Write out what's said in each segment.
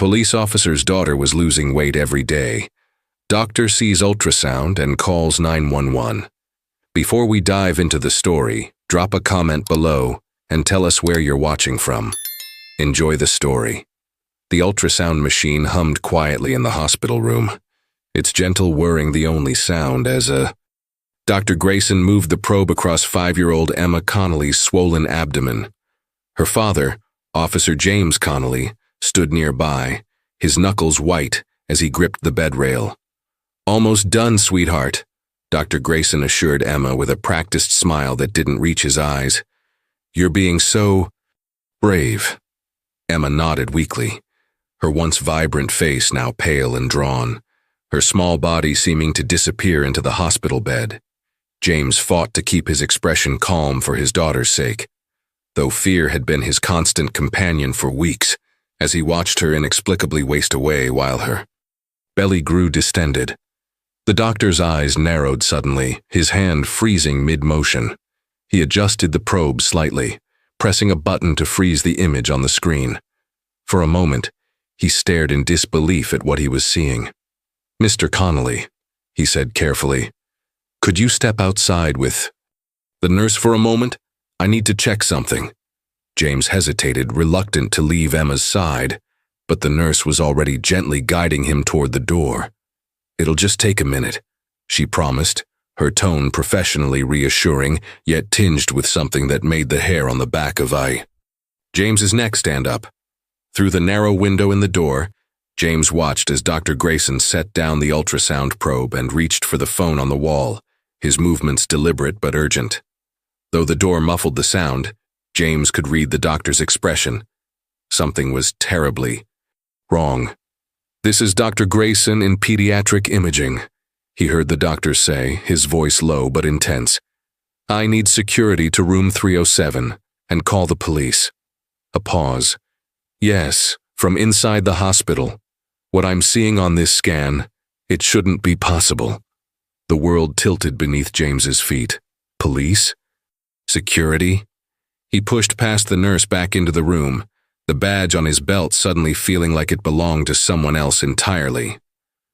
police officer's daughter was losing weight every day. Doctor sees ultrasound and calls 911. Before we dive into the story, drop a comment below and tell us where you're watching from. Enjoy the story. The ultrasound machine hummed quietly in the hospital room, its gentle whirring the only sound as Dr. Grayson moved the probe across 5-year-old Emma Connolly's swollen abdomen. Her father, Officer James Connolly, stood nearby, his knuckles white as he gripped the bed rail. "Almost done, sweetheart," Dr. Grayson assured Emma with a practiced smile that didn't reach his eyes. "You're being so brave." Emma nodded weakly, her once vibrant face now pale and drawn, her small body seeming to disappear into the hospital bed. James fought to keep his expression calm for his daughter's sake, though fear had been his constant companion for weeks as he watched her inexplicably waste away while her belly grew distended. The doctor's eyes narrowed suddenly, his hand freezing mid-motion. He adjusted the probe slightly, pressing a button to freeze the image on the screen. For a moment, he stared in disbelief at what he was seeing. "Mr. Connolly," he said carefully, "could you step outside with the nurse for a moment? I need to check something." James hesitated, reluctant to leave Emma's side, but the nurse was already gently guiding him toward the door. "It'll just take a minute," she promised, her tone professionally reassuring, yet tinged with something that made the hair on the back of James's neck stand up. Through the narrow window in the door, James watched as Dr. Grayson set down the ultrasound probe and reached for the phone on the wall, his movements deliberate but urgent. Though the door muffled the sound, James could read the doctor's expression. Something was terribly wrong. "This is Dr. Grayson in pediatric imaging," he heard the doctor say, his voice low but intense. "I need security to room 307 and call the police." A pause. "Yes, from inside the hospital. What I'm seeing on this scan, it shouldn't be possible." The world tilted beneath James's feet. Police? Security? He pushed past the nurse back into the room, the badge on his belt suddenly feeling like it belonged to someone else entirely.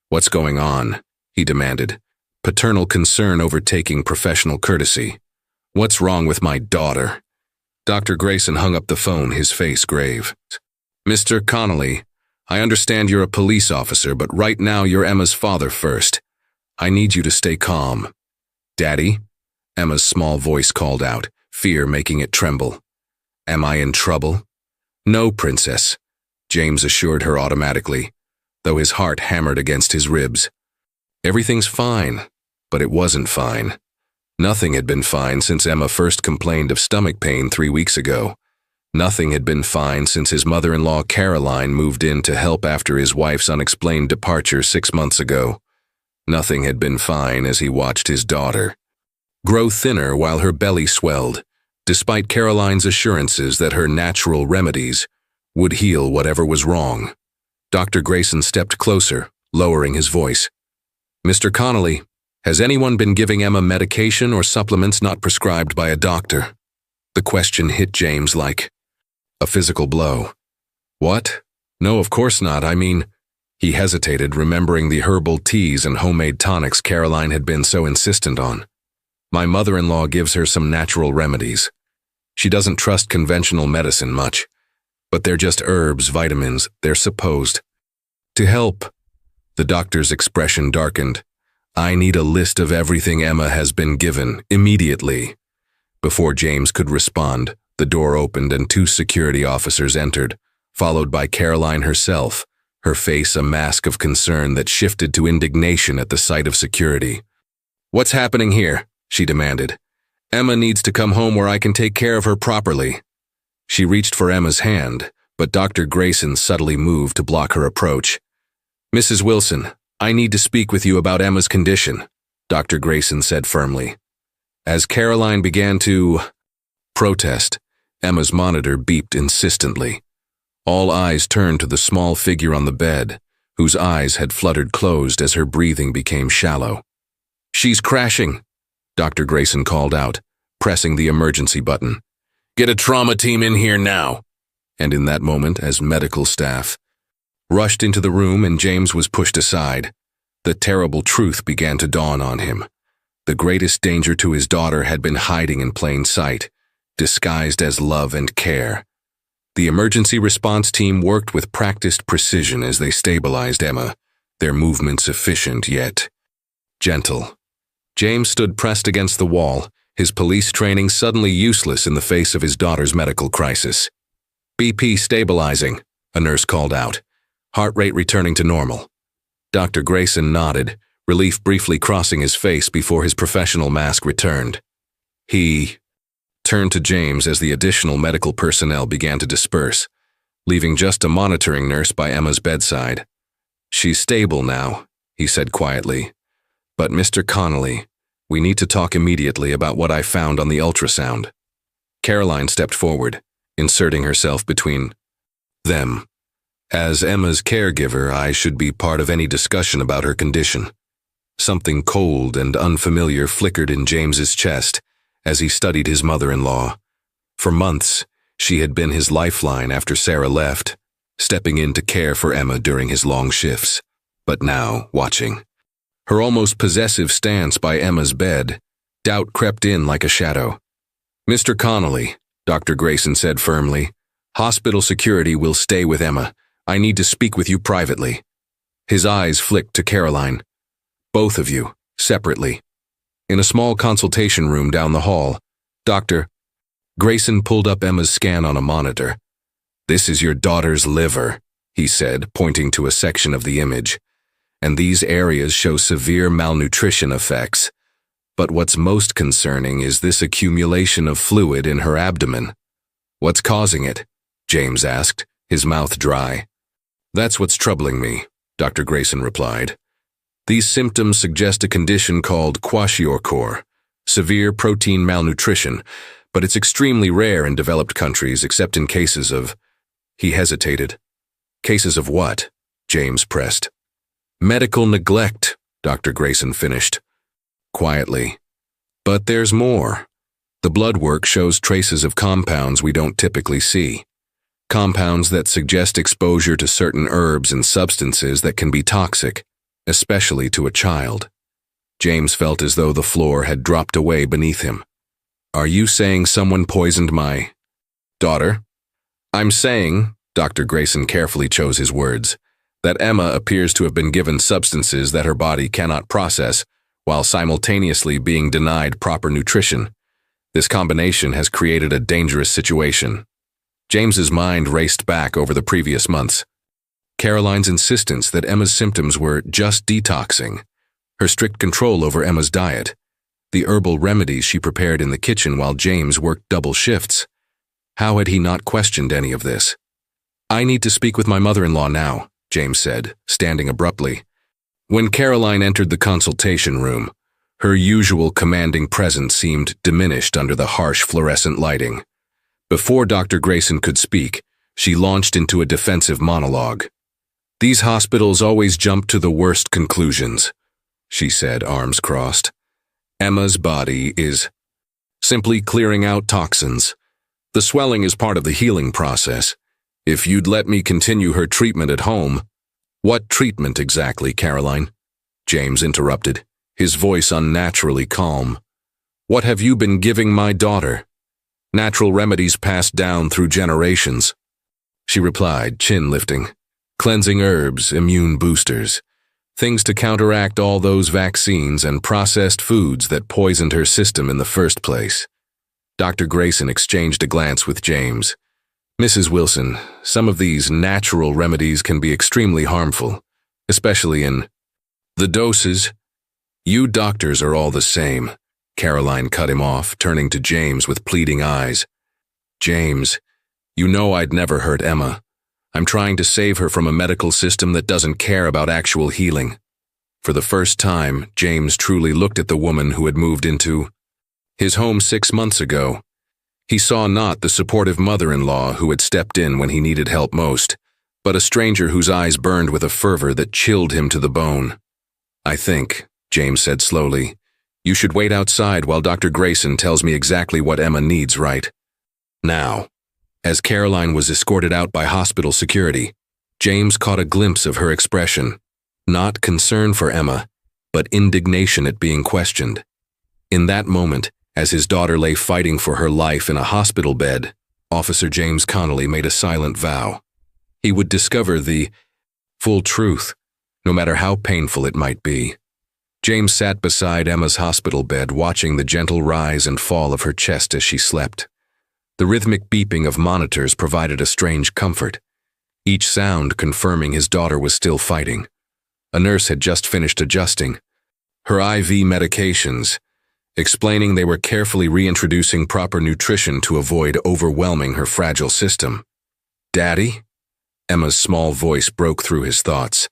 "What's going on?" he demanded, paternal concern overtaking professional courtesy. "What's wrong with my daughter?" Dr. Grayson hung up the phone, his face grave. "Mr. Connolly, I understand you're a police officer, but right now you're Emma's father first. I need you to stay calm." "Daddy?" Emma's small voice called out, fear making it tremble. "Am I in trouble?" "No, princess," James assured her automatically, though his heart hammered against his ribs. Everything's fine, but it wasn't fine. Nothing had been fine since Emma first complained of stomach pain 3 weeks ago. Nothing had been fine since his mother-in-law Caroline moved in to help after his wife's unexplained departure 6 months ago. Nothing had been fine as he watched his daughter grow thinner while her belly swelled, despite Caroline's assurances that her natural remedies would heal whatever was wrong. Dr. Grayson stepped closer, lowering his voice. "Mr. Connolly, has anyone been giving Emma medication or supplements not prescribed by a doctor?" The question hit James like a physical blow. "What? No, of course not. I mean," he hesitated, remembering the herbal teas and homemade tonics Caroline had been so insistent on. "My mother-in-law gives her some natural remedies. She doesn't trust conventional medicine much, but they're just herbs, vitamins, they're supposed to help." The doctor's expression darkened. "I need a list of everything Emma has been given, immediately." Before James could respond, the door opened and 2 security officers entered, followed by Caroline herself, her face a mask of concern that shifted to indignation at the sight of security. "What's happening here?" she demanded. "Emma needs to come home where I can take care of her properly." She reached for Emma's hand, but Dr. Grayson subtly moved to block her approach. "Mrs. Wilson, I need to speak with you about Emma's condition," Dr. Grayson said firmly. As Caroline began to protest, Emma's monitor beeped insistently. All eyes turned to the small figure on the bed, whose eyes had fluttered closed as her breathing became shallow. "She's crashing," Dr. Grayson called out, pressing the emergency button. "Get a trauma team in here now." And in that moment, as medical staff rushed into the room and James was pushed aside. The terrible truth began to dawn on him. The greatest danger to his daughter had been hiding in plain sight, disguised as love and care. The emergency response team worked with practiced precision as they stabilized Emma, their movements efficient yet gentle. James stood pressed against the wall, his police training suddenly useless in the face of his daughter's medical crisis. BP stabilizing, a nurse called out, heart rate returning to normal. Dr. Grayson nodded, relief briefly crossing his face before his professional mask returned. He turned to James as the additional medical personnel began to disperse, leaving just a monitoring nurse by Emma's bedside. She's stable now, he said quietly. But Mr. Connolly, we need to talk immediately about what I found on the ultrasound. Caroline stepped forward, inserting herself between them. As Emma's caregiver, I should be part of any discussion about her condition. Something cold and unfamiliar flickered in James's chest as he studied his mother-in-law. For months, she had been his lifeline after Sarah left, stepping in to care for Emma during his long shifts. But now, watching her almost possessive stance by Emma's bed, doubt crept in like a shadow. Mr. Connolly, Dr. Grayson said firmly, hospital security will stay with Emma. I need to speak with you privately. His eyes flicked to Caroline. Both of you, separately. In a small consultation room down the hall, Dr. Grayson pulled up Emma's scan on a monitor. This is your daughter's liver, he said, pointing to a section of the image. And these areas show severe malnutrition effects. But what's most concerning is this accumulation of fluid in her abdomen. What's causing it? James asked, his mouth dry. That's what's troubling me, Dr. Grayson replied. These symptoms suggest a condition called kwashiorkor, severe protein malnutrition, but it's extremely rare in developed countries except in cases of… He hesitated. Cases of what? James pressed. Medical neglect, Dr. Grayson finished, quietly. But there's more. The blood work shows traces of compounds we don't typically see. Compounds that suggest exposure to certain herbs and substances that can be toxic, especially to a child. James felt as though the floor had dropped away beneath him. Are you saying someone poisoned my daughter? I'm saying, Dr. Grayson carefully chose his words, that Emma appears to have been given substances that her body cannot process while simultaneously being denied proper nutrition. This combination has created a dangerous situation. James's mind raced back over the previous months. Caroline's insistence that Emma's symptoms were just detoxing, her strict control over Emma's diet, the herbal remedies she prepared in the kitchen while James worked double shifts. How had he not questioned any of this? I need to speak with my mother-in-law now, James said, standing abruptly. When Caroline entered the consultation room, her usual commanding presence seemed diminished under the harsh fluorescent lighting. Before Dr. Grayson could speak, she launched into a defensive monologue. These hospitals always jump to the worst conclusions, she said, arms crossed. Emma's body is simply clearing out toxins. The swelling is part of the healing process. If you'd let me continue her treatment at home… What treatment exactly, Caroline? James interrupted, his voice unnaturally calm. What have you been giving my daughter? Natural remedies passed down through generations. She replied, chin lifting. Cleansing herbs, immune boosters. Things to counteract all those vaccines and processed foods that poisoned her system in the first place. Dr. Grayson exchanged a glance with James. Mrs. Wilson, some of these natural remedies can be extremely harmful, especially in the doses. You doctors are all the same, Caroline cut him off, turning to James with pleading eyes. James, you know I'd never hurt Emma. I'm trying to save her from a medical system that doesn't care about actual healing. For the first time, James truly looked at the woman who had moved into his home 6 months ago. He saw not the supportive mother-in-law who had stepped in when he needed help most, but a stranger whose eyes burned with a fervor that chilled him to the bone. I think, James said slowly, you should wait outside while Dr. Grayson tells me exactly what Emma needs right now. As Caroline was escorted out by hospital security, James caught a glimpse of her expression, not concern for Emma, but indignation at being questioned. In that moment, as his daughter lay fighting for her life in a hospital bed, Officer James Connolly made a silent vow. He would discover the full truth, no matter how painful it might be. James sat beside Emma's hospital bed, watching the gentle rise and fall of her chest as she slept. The rhythmic beeping of monitors provided a strange comfort, each sound confirming his daughter was still fighting. A nurse had just finished adjusting her IV medications, explaining they were carefully reintroducing proper nutrition to avoid overwhelming her fragile system. "Daddy?" Emma's small voice broke through his thoughts.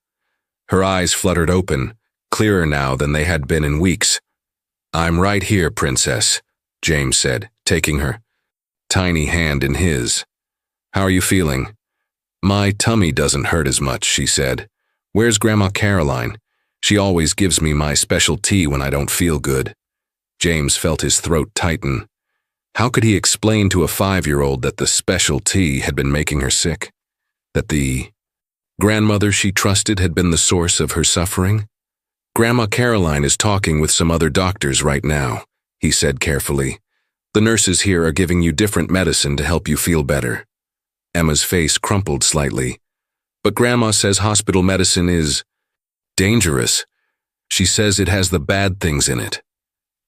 Her eyes fluttered open, clearer now than they had been in weeks. "I'm right here, Princess," James said, taking her tiny hand in his. "How are you feeling?" "My tummy doesn't hurt as much," she said. "Where's Grandma Caroline? She always gives me my special tea when I don't feel good." James felt his throat tighten. How could he explain to a 5-year-old that the special tea had been making her sick? That the grandmother she trusted had been the source of her suffering? "Grandma Caroline is talking with some other doctors right now," he said carefully. "The nurses here are giving you different medicine to help you feel better." Emma's face crumpled slightly. "But Grandma says hospital medicine is dangerous. She says it has the bad things in it."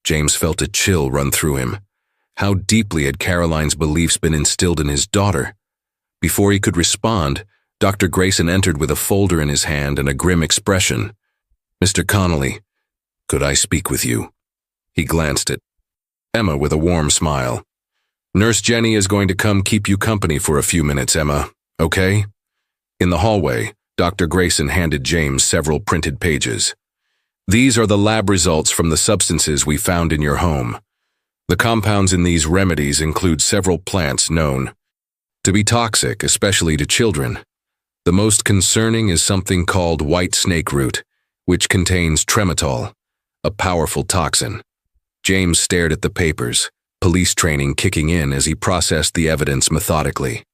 James felt a chill run through him. How deeply had Caroline's beliefs been instilled in his daughter? Before he could respond, Dr. Grayson entered with a folder in his hand and a grim expression. "Mr. Connolly, could I speak with you?" He glanced at Emma with a warm smile. "Nurse Jenny is going to come keep you company for a few minutes, Emma, okay?" In the hallway, Dr. Grayson handed James several printed pages. "These are the lab results from the substances we found in your home. The compounds in these remedies include several plants known to be toxic, especially to children. The most concerning is something called white snake root, which contains trematol, a powerful toxin." James stared at the papers, police training kicking in as he processed the evidence methodically.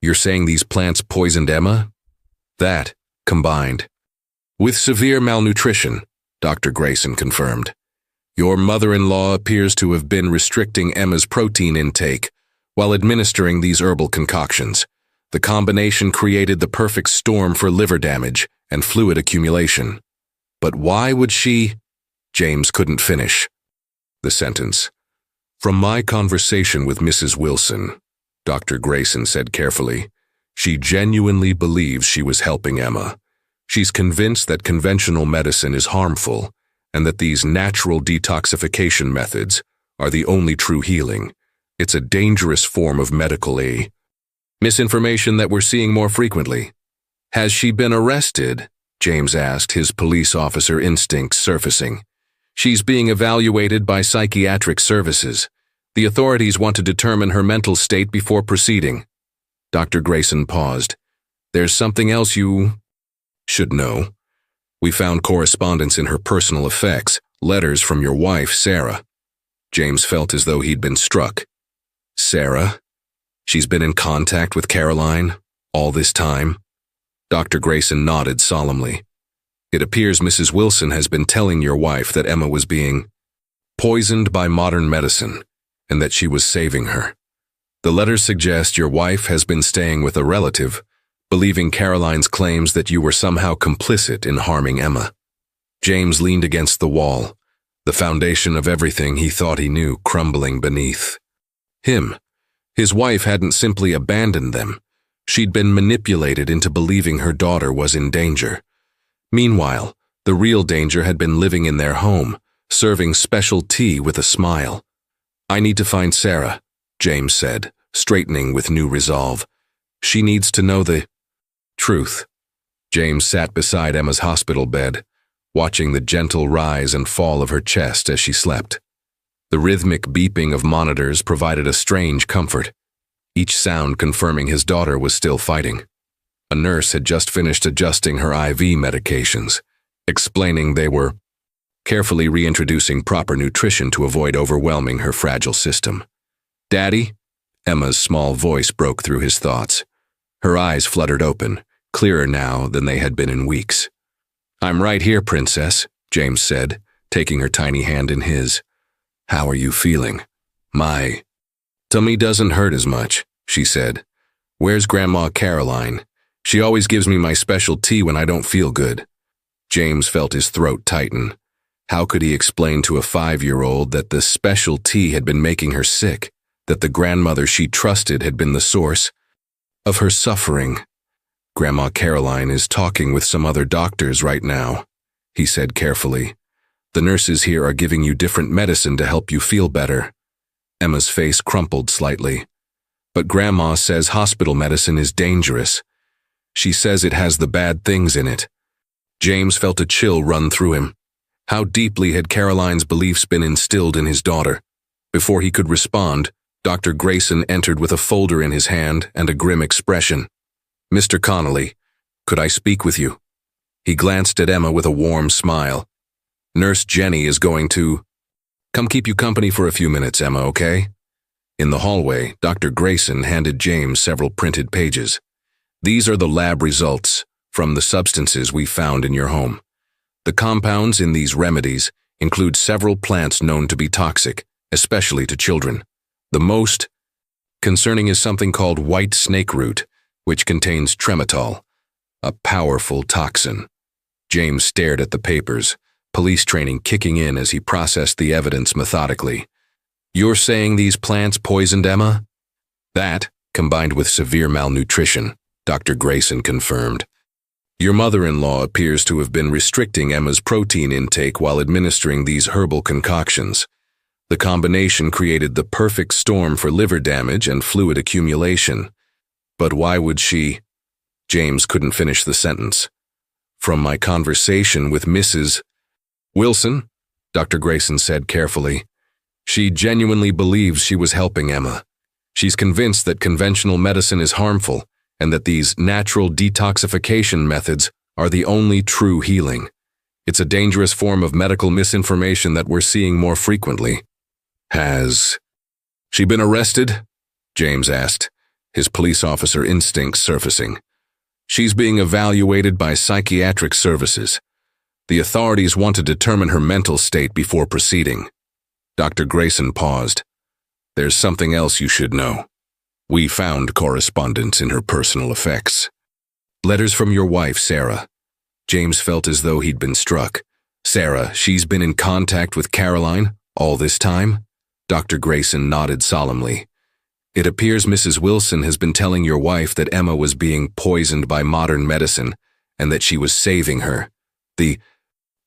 "You're saying these plants poisoned Emma?" "That, combined with severe malnutrition," Dr. Grayson confirmed. "Your mother-in-law appears to have been restricting Emma's protein intake while administering these herbal concoctions. The combination created the perfect storm for liver damage and fluid accumulation. But why would she—" James couldn't finish the sentence. "From my conversation with Mrs. Wilson," Dr. Grayson said carefully, "she genuinely believes she was helping Emma. She's convinced that conventional medicine is harmful and that these natural detoxification methods are the only true healing. It's a dangerous form of medical misinformation that we're seeing more frequently." "Has she been arrested?" James asked, his police officer instincts surfacing. "She's being evaluated by psychiatric services. The authorities want to determine her mental state before proceeding." Dr. Grayson paused. "There's something else you should know. We found correspondence in her personal effects, letters from your wife, Sarah." James felt as though he'd been struck. "Sarah? She's been in contact with Caroline all this time?" Dr. Grayson nodded solemnly. "It appears Mrs. Wilson has been telling your wife that Emma was being poisoned by modern medicine and that she was saving her. The letters suggest your wife has been staying with a relative, believing Caroline's claims that you were somehow complicit in harming Emma." James leaned against the wall, the foundation of everything he thought he knew crumbling beneath him. His wife hadn't simply abandoned them. She'd been manipulated into believing her daughter was in danger. Meanwhile, the real danger had been living in their home, serving special tea with a smile. "I need to find Sarah," James said, straightening with new resolve. "She needs to know the truth." James sat beside Emma's hospital bed, watching the gentle rise and fall of her chest as she slept. The rhythmic beeping of monitors provided a strange comfort, each sound confirming his daughter was still fighting. A nurse had just finished adjusting her IV medications, explaining they were carefully reintroducing proper nutrition to avoid overwhelming her fragile system. "Daddy?" Emma's small voice broke through his thoughts. Her eyes fluttered open, clearer now than they had been in weeks. "I'm right here, Princess," James said, taking her tiny hand in his. "How are you feeling?" "My tummy doesn't hurt as much," she said. "Where's Grandma Caroline? She always gives me my special tea when I don't feel good." James felt his throat tighten. How could he explain to a 5-year-old that the special tea had been making her sick, that the grandmother she trusted had been the source of her suffering? "Grandma Caroline is talking with some other doctors right now," he said carefully. "The nurses here are giving you different medicine to help you feel better." Emma's face crumpled slightly. "But Grandma says hospital medicine is dangerous. She says it has the bad things in it." James felt a chill run through him. How deeply had Caroline's beliefs been instilled in his daughter? Before he could respond, Dr. Grayson entered with a folder in his hand and a grim expression. "Mr. Connolly, could I speak with you?" He glanced at Emma with a warm smile. "Nurse Jenny is going to come keep you company for a few minutes, Emma, okay?" In the hallway, Dr. Grayson handed James several printed pages. "These are the lab results from the substances we found in your home. The compounds in these remedies include several plants known to be toxic, especially to children. The most concerning is something called white snake root, which contains trematol, a powerful toxin." James stared at the papers, police training kicking in as he processed the evidence methodically. "You're saying these plants poisoned Emma?" "That, combined with severe malnutrition," Dr. Grayson confirmed. "Your mother-in-law appears to have been restricting Emma's protein intake while administering these herbal concoctions. The combination created the perfect storm for liver damage and fluid accumulation. But why would she—" James couldn't finish the sentence. "From my conversation with Mrs. Wilson," Dr. Grayson said carefully, "she genuinely believes she was helping Emma. She's convinced that conventional medicine is harmful and that these natural detoxification methods are the only true healing. It's a dangerous form of medical misinformation that we're seeing more frequently." "Has she been arrested?" James asked, his police officer instincts surfacing. "She's being evaluated by psychiatric services. The authorities want to determine her mental state before proceeding." Dr. Grayson paused. "There's something else you should know. We found correspondence in her personal effects. Letters from your wife, Sarah." James felt as though he'd been struck. "Sarah, she's been in contact with Caroline all this time?" Dr. Grayson nodded solemnly. "It appears Mrs. Wilson has been telling your wife that Emma was being poisoned by modern medicine and that she was saving her. The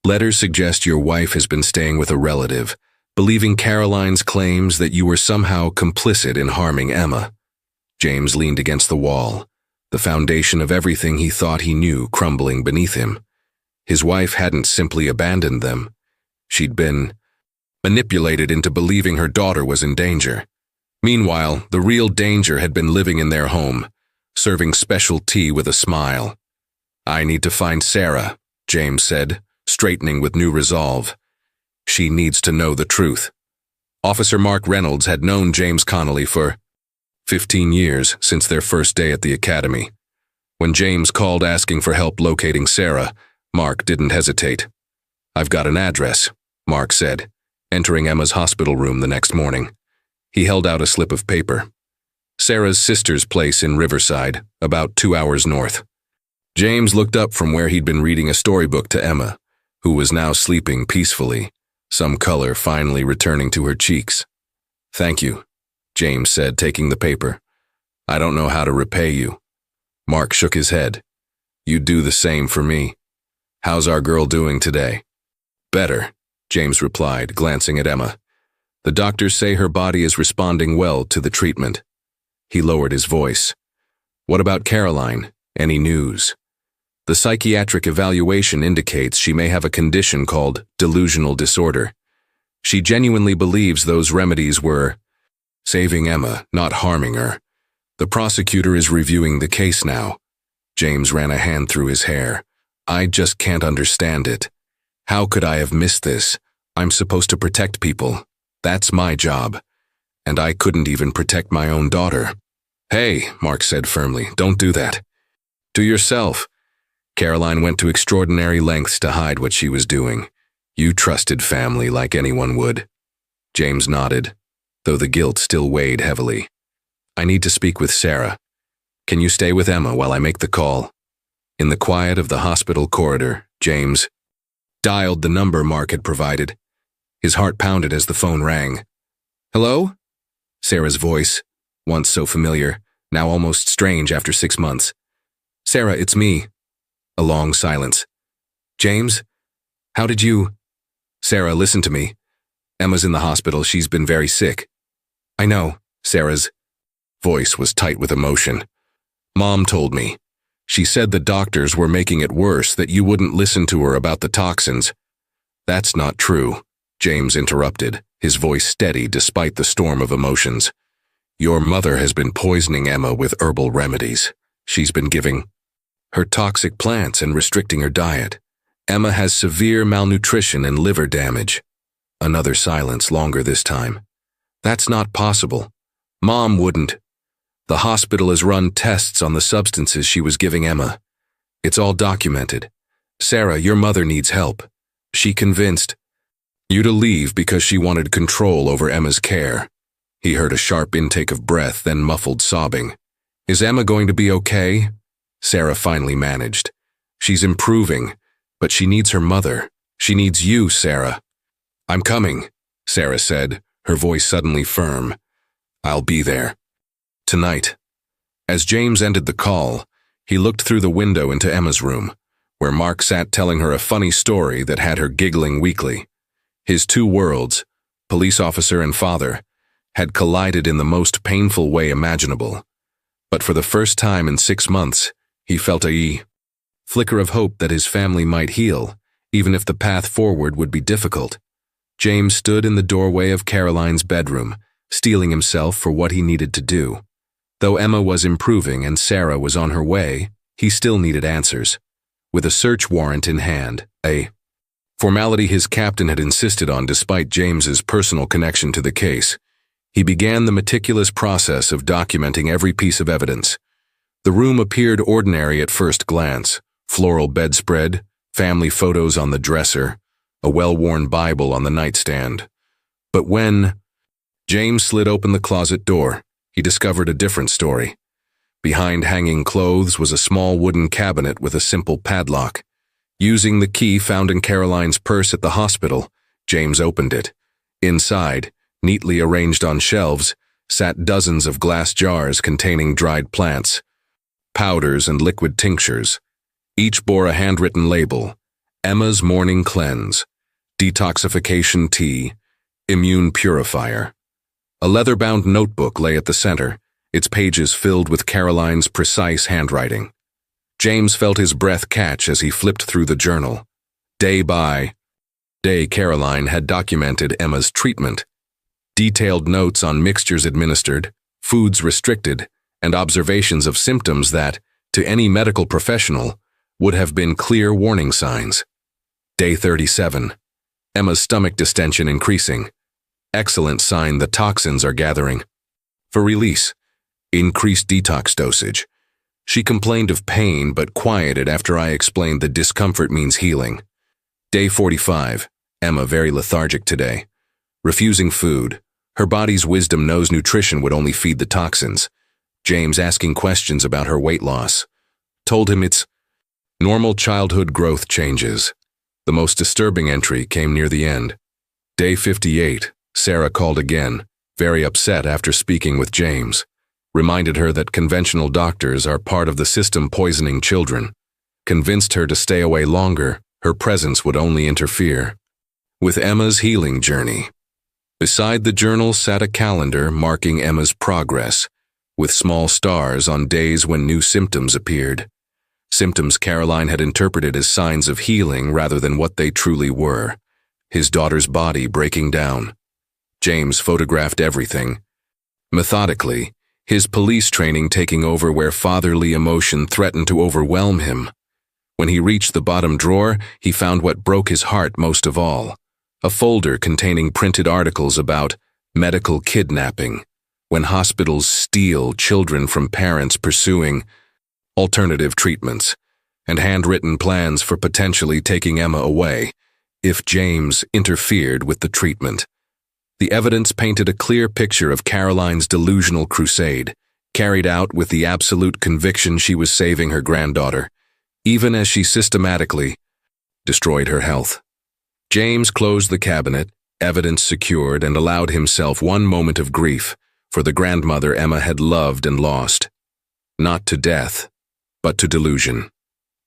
letters suggest your wife has been staying with a relative, believing Caroline's claims that you were somehow complicit in harming Emma." James leaned against the wall, the foundation of everything he thought he knew crumbling beneath him. His wife hadn't simply abandoned them. She'd been manipulated into believing her daughter was in danger. Meanwhile, the real danger had been living in their home, serving special tea with a smile. "I need to find Sarah," James said, straightening with new resolve. "She needs to know the truth." Officer Mark Reynolds had known James Connolly for 15 years, since their first day at the academy. When James called asking for help locating Sarah, Mark didn't hesitate. "I've got an address," Mark said, entering Emma's hospital room the next morning. He held out a slip of paper. "Sarah's sister's place in Riverside, about 2 hours north." James looked up from where he'd been reading a storybook to Emma, who was now sleeping peacefully, some color finally returning to her cheeks. "Thank you," James said, taking the paper. "I don't know how to repay you." Mark shook his head. "You'd do the same for me. How's our girl doing today?" "Better," James replied, glancing at Emma. "The doctors say her body is responding well to the treatment." He lowered his voice. "What about Caroline? Any news?" "The psychiatric evaluation indicates she may have a condition called delusional disorder. She genuinely believes those remedies were saving Emma, not harming her. The prosecutor is reviewing the case now." James ran a hand through his hair. "I just can't understand it. How could I have missed this? I'm supposed to protect people. That's my job. And I couldn't even protect my own daughter." "Hey," Mark said firmly, "don't do that. To yourself. Caroline went to extraordinary lengths to hide what she was doing. You trusted family like anyone would. James nodded, though the guilt still weighed heavily. I need to speak with Sarah. Can you stay with Emma while I make the call? In the quiet of the hospital corridor, James dialed the number Mark had provided. His heart pounded as the phone rang. Hello? Sarah's voice, once so familiar, now almost strange after 6 months. Sarah, it's me. A long silence. James? How did you… Sarah, listen to me. Emma's in the hospital. She's been very sick. I know. Sarah's voice was tight with emotion. Mom told me. She said the doctors were making it worse, that you wouldn't listen to her about the toxins. That's not true, James interrupted, his voice steady despite the storm of emotions. Your mother has been poisoning Emma with herbal remedies. She's been giving her toxic plants and restricting her diet. Emma has severe malnutrition and liver damage. Another silence, longer this time. That's not possible. Mom wouldn't. The hospital has run tests on the substances she was giving Emma. It's all documented. Sarah, your mother needs help. She convinced you to leave because she wanted control over Emma's care. He heard a sharp intake of breath, then muffled sobbing. Is Emma going to be okay? Sarah finally managed. She's improving, but she needs her mother. She needs you, Sarah. I'm coming, Sarah said, her voice suddenly firm. I'll be there. Tonight. As James ended the call, he looked through the window into Emma's room, where Mark sat telling her a funny story that had her giggling weakly. His two worlds, police officer and father, had collided in the most painful way imaginable. But for the first time in 6 months, he felt a flicker of hope that his family might heal, even if the path forward would be difficult. James stood in the doorway of Caroline's bedroom, steeling himself for what he needed to do. Though Emma was improving and Sarah was on her way, he still needed answers. With a search warrant in hand, a formality his captain had insisted on despite James's personal connection to the case, he began the meticulous process of documenting every piece of evidence. The room appeared ordinary at first glance: floral bedspread, family photos on the dresser, a well-worn Bible on the nightstand. But when James slid open the closet door, he discovered a different story. Behind hanging clothes was a small wooden cabinet with a simple padlock. Using the key found in Caroline's purse at the hospital, James opened it. Inside, neatly arranged on shelves, sat dozens of glass jars containing dried plants, powders and liquid tinctures. Each bore a handwritten label: Emma's Morning Cleanse, Detoxification Tea, Immune Purifier. A leather-bound notebook lay at the center, its pages filled with Caroline's precise handwriting. James felt his breath catch as he flipped through the journal. Day by day, Caroline had documented Emma's treatment. Detailed notes on mixtures administered, foods restricted, and observations of symptoms that, to any medical professional, would have been clear warning signs. Day 37. Emma's stomach distension increasing. Excellent sign the toxins are gathering. For release. Increased detox dosage. She complained of pain but quieted after I explained the discomfort means healing. Day 45. Emma very lethargic today. Refusing food. Her body's wisdom knows nutrition would only feed the toxins. James asking questions about her weight loss. Told him it's normal childhood growth changes. The most disturbing entry came near the end. Day 58. Sarah called again, very upset after speaking with James. Reminded her that conventional doctors are part of the system poisoning children. Convinced her to stay away longer, her presence would only interfere with Emma's healing journey. Beside the journal sat a calendar marking Emma's progress, with small stars on days when new symptoms appeared. Symptoms Caroline had interpreted as signs of healing rather than what they truly were: his daughter's body breaking down. James photographed everything. Methodically, his police training taking over where fatherly emotion threatened to overwhelm him. When he reached the bottom drawer, he found what broke his heart most of all: a folder containing printed articles about medical kidnapping, when hospitals steal children from parents pursuing alternative treatments, and handwritten plans for potentially taking Emma away if James interfered with the treatment. The evidence painted a clear picture of Caroline's delusional crusade, carried out with the absolute conviction she was saving her granddaughter, even as she systematically destroyed her health. James closed the cabinet, evidence secured, and allowed himself one moment of grief for the grandmother Emma had loved and lost. Not to death, but to delusion.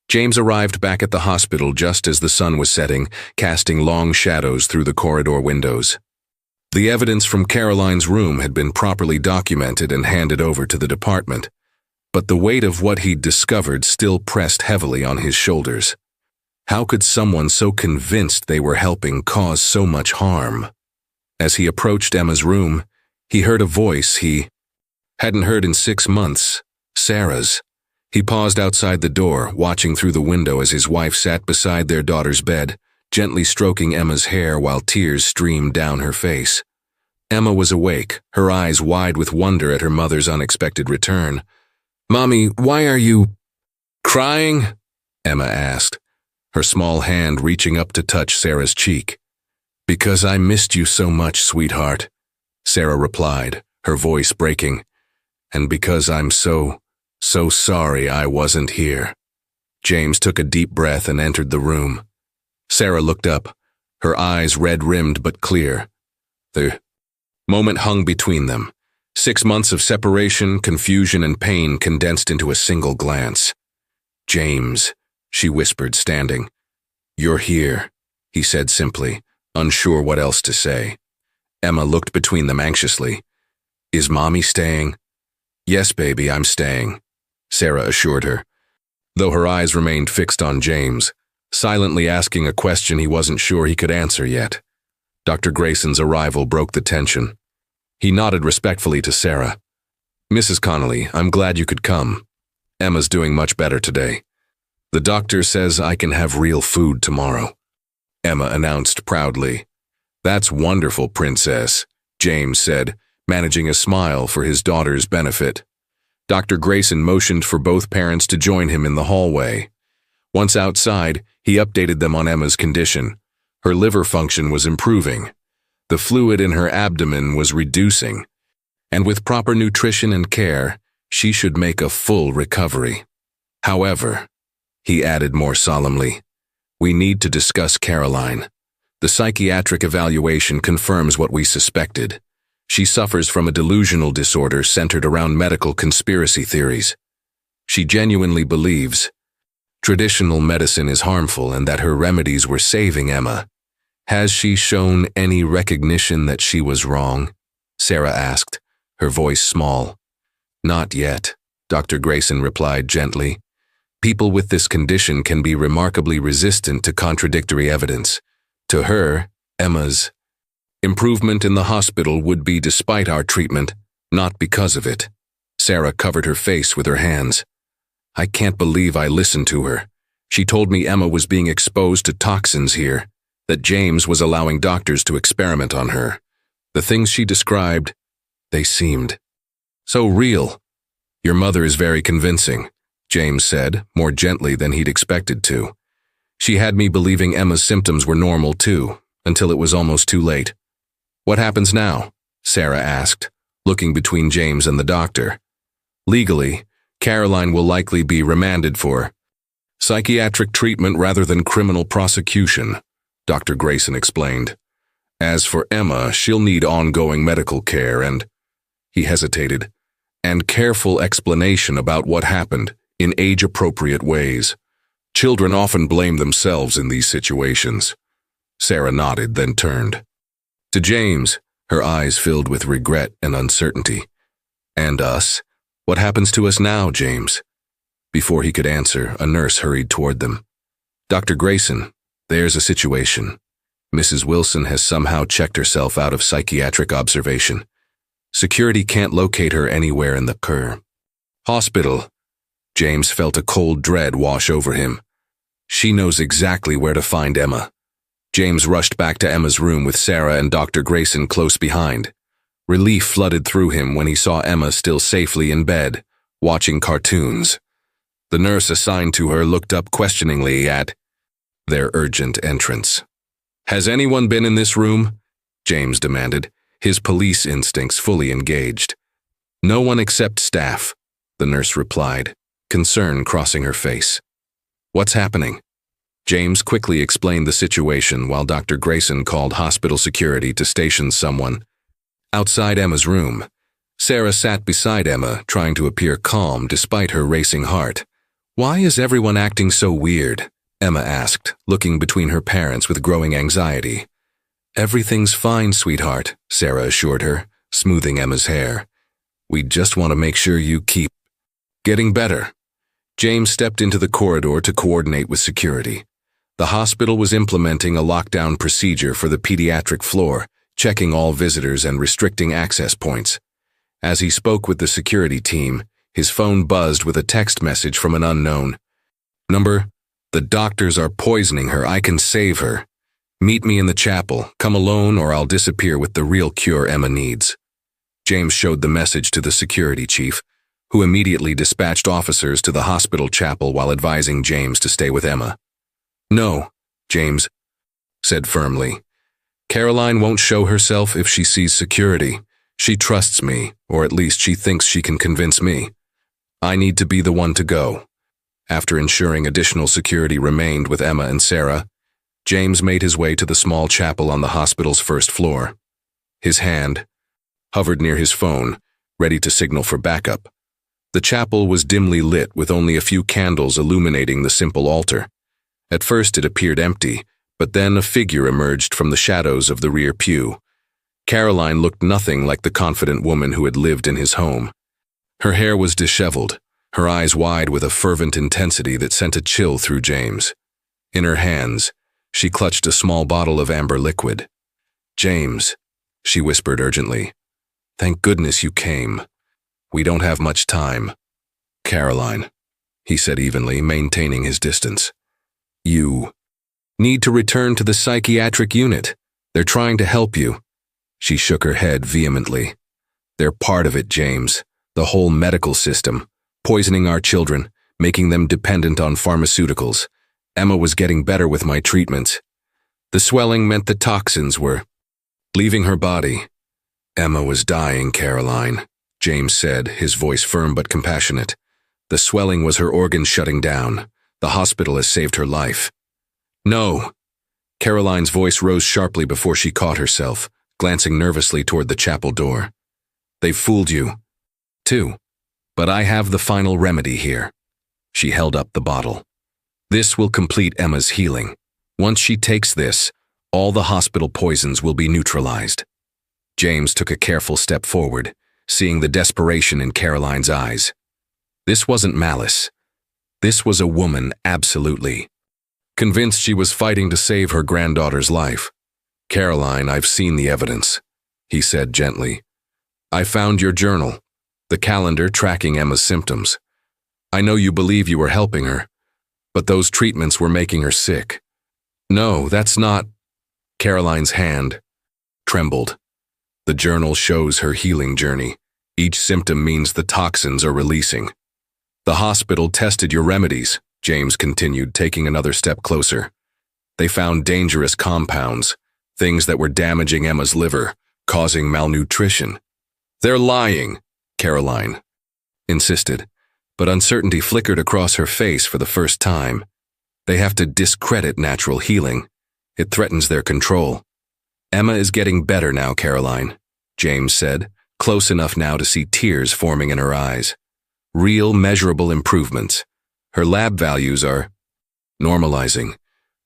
James arrived back at the hospital just as the sun was setting, casting long shadows through the corridor windows. The evidence from Caroline's room had been properly documented and handed over to the department, but the weight of what he'd discovered still pressed heavily on his shoulders. How could someone so convinced they were helping cause so much harm? As he approached Emma's room, he heard a voice he hadn't heard in 6 months, Sarah's. He paused outside the door, watching through the window as his wife sat beside their daughter's bed, gently stroking Emma's hair while tears streamed down her face. Emma was awake, her eyes wide with wonder at her mother's unexpected return. "Mommy, why are you crying?" Emma asked, her small hand reaching up to touch Sarah's cheek. "Because I missed you so much, sweetheart," Sarah replied, her voice breaking. "And because I'm so sorry I wasn't here." James took a deep breath and entered the room. Sarah looked up, her eyes red-rimmed but clear. The moment hung between them. 6 months of separation, confusion, and pain condensed into a single glance. "James," she whispered, standing. "You're here," he said simply, unsure what else to say. Emma looked between them anxiously. "Is Mommy staying?" "Yes, baby, I'm staying," Sarah assured her, though her eyes remained fixed on James, silently asking a question he wasn't sure he could answer yet. Dr. Grayson's arrival broke the tension. He nodded respectfully to Sarah. "Mrs. Connolly, I'm glad you could come. Emma's doing much better today. The doctor says I can have real food tomorrow," Emma announced proudly. "That's wonderful, Princess," James said, managing a smile for his daughter's benefit. Dr. Grayson motioned for both parents to join him in the hallway. Once outside, he updated them on Emma's condition. Her liver function was improving. The fluid in her abdomen was reducing. And with proper nutrition and care, she should make a full recovery. However, he added more solemnly, we need to discuss Caroline. The psychiatric evaluation confirms what we suspected. She suffers from a delusional disorder centered around medical conspiracy theories. She genuinely believes traditional medicine is harmful and that her remedies were saving Emma. Has she shown any recognition that she was wrong? Sarah asked, her voice small. Not yet, Dr. Grayson replied gently. People with this condition can be remarkably resistant to contradictory evidence. To her, Emma's improvement in the hospital would be despite our treatment, not because of it. Sarah covered her face with her hands. I can't believe I listened to her. She told me Emma was being exposed to toxins here, that James was allowing doctors to experiment on her. The things she described, they seemed so real. Your mother is very convincing, James said, more gently than he'd expected to. She had me believing Emma's symptoms were normal too, until it was almost too late. What happens now? Sarah asked, looking between James and the doctor. Legally, Caroline will likely be remanded for psychiatric treatment rather than criminal prosecution, Dr. Grayson explained. As for Emma, she'll need ongoing medical care and, he hesitated, and careful explanation about what happened in age-appropriate ways. Children often blame themselves in these situations. Sarah nodded, then turned. To James, her eyes filled with regret and uncertainty. And us? What happens to us now, James? Before he could answer, a nurse hurried toward them. Dr. Grayson, there's a situation. Mrs. Wilson has somehow checked herself out of psychiatric observation. Security can't locate her anywhere in the hospital. James felt a cold dread wash over him. She knows exactly where to find Emma. James rushed back to Emma's room with Sarah and Dr. Grayson close behind. Relief flooded through him when he saw Emma still safely in bed, watching cartoons. The nurse assigned to her looked up questioningly at their urgent entrance. "Has anyone been in this room?" James demanded, his police instincts fully engaged. "No one except staff," the nurse replied, concern crossing her face. "What's happening?" James quickly explained the situation while Dr. Grayson called hospital security to station someone. Outside Emma's room, Sarah sat beside Emma, trying to appear calm despite her racing heart. "Why is everyone acting so weird?" Emma asked, looking between her parents with growing anxiety. "Everything's fine, sweetheart," Sarah assured her, smoothing Emma's hair. "We just want to make sure you keep getting better." James stepped into the corridor to coordinate with security. The hospital was implementing a lockdown procedure for the pediatric floor, checking all visitors and restricting access points. As he spoke with the security team, his phone buzzed with a text message from an unknown number. "The doctors are poisoning her. I can save her. Meet me in the chapel. Come alone or I'll disappear with the real cure Emma needs." James showed the message to the security chief, who immediately dispatched officers to the hospital chapel while advising James to stay with Emma. "No," James said firmly. "Caroline won't show herself if she sees security. She trusts me, or at least she thinks she can convince me. I need to be the one to go." After ensuring additional security remained with Emma and Sarah, James made his way to the small chapel on the hospital's first floor. His hand hovered near his phone, ready to signal for backup. The chapel was dimly lit with only a few candles illuminating the simple altar. At first it appeared empty, but then a figure emerged from the shadows of the rear pew. Caroline looked nothing like the confident woman who had lived in his home. Her hair was disheveled, her eyes wide with a fervent intensity that sent a chill through James. In her hands, she clutched a small bottle of amber liquid. "James," she whispered urgently, "thank goodness you came. We don't have much time." "Caroline," he said evenly, maintaining his distance. "You need to return to the psychiatric unit. They're trying to help you." She shook her head vehemently. "They're part of it, James. The whole medical system, poisoning our children, making them dependent on pharmaceuticals. Emma was getting better with my treatments. The swelling meant the toxins were leaving her body." "Emma was dying, Caroline," James said, his voice firm but compassionate. "The swelling was her organs shutting down. The hospital has saved her life." "No." Caroline's voice rose sharply before she caught herself, glancing nervously toward the chapel door. "They've fooled you, too. But I have the final remedy here." She held up the bottle. "This will complete Emma's healing. Once she takes this, all the hospital poisons will be neutralized." James took a careful step forward, seeing the desperation in Caroline's eyes. This wasn't malice. This was a woman absolutely convinced she was fighting to save her granddaughter's life. "Caroline, I've seen the evidence," he said gently. "I found your journal, the calendar tracking Emma's symptoms. I know you believe you were helping her, but those treatments were making her sick." "No, that's not..." Caroline's hand trembled. "The journal shows her healing journey. Each symptom means the toxins are releasing." "The hospital tested your remedies," James continued, taking another step closer. "They found dangerous compounds, things that were damaging Emma's liver, causing malnutrition." "They're lying," Caroline insisted, but uncertainty flickered across her face for the first time. "They have to discredit natural healing. It threatens their control." "Emma is getting better now, Caroline," James said, close enough now to see tears forming in her eyes. "Real, measurable improvements. Her lab values are normalizing.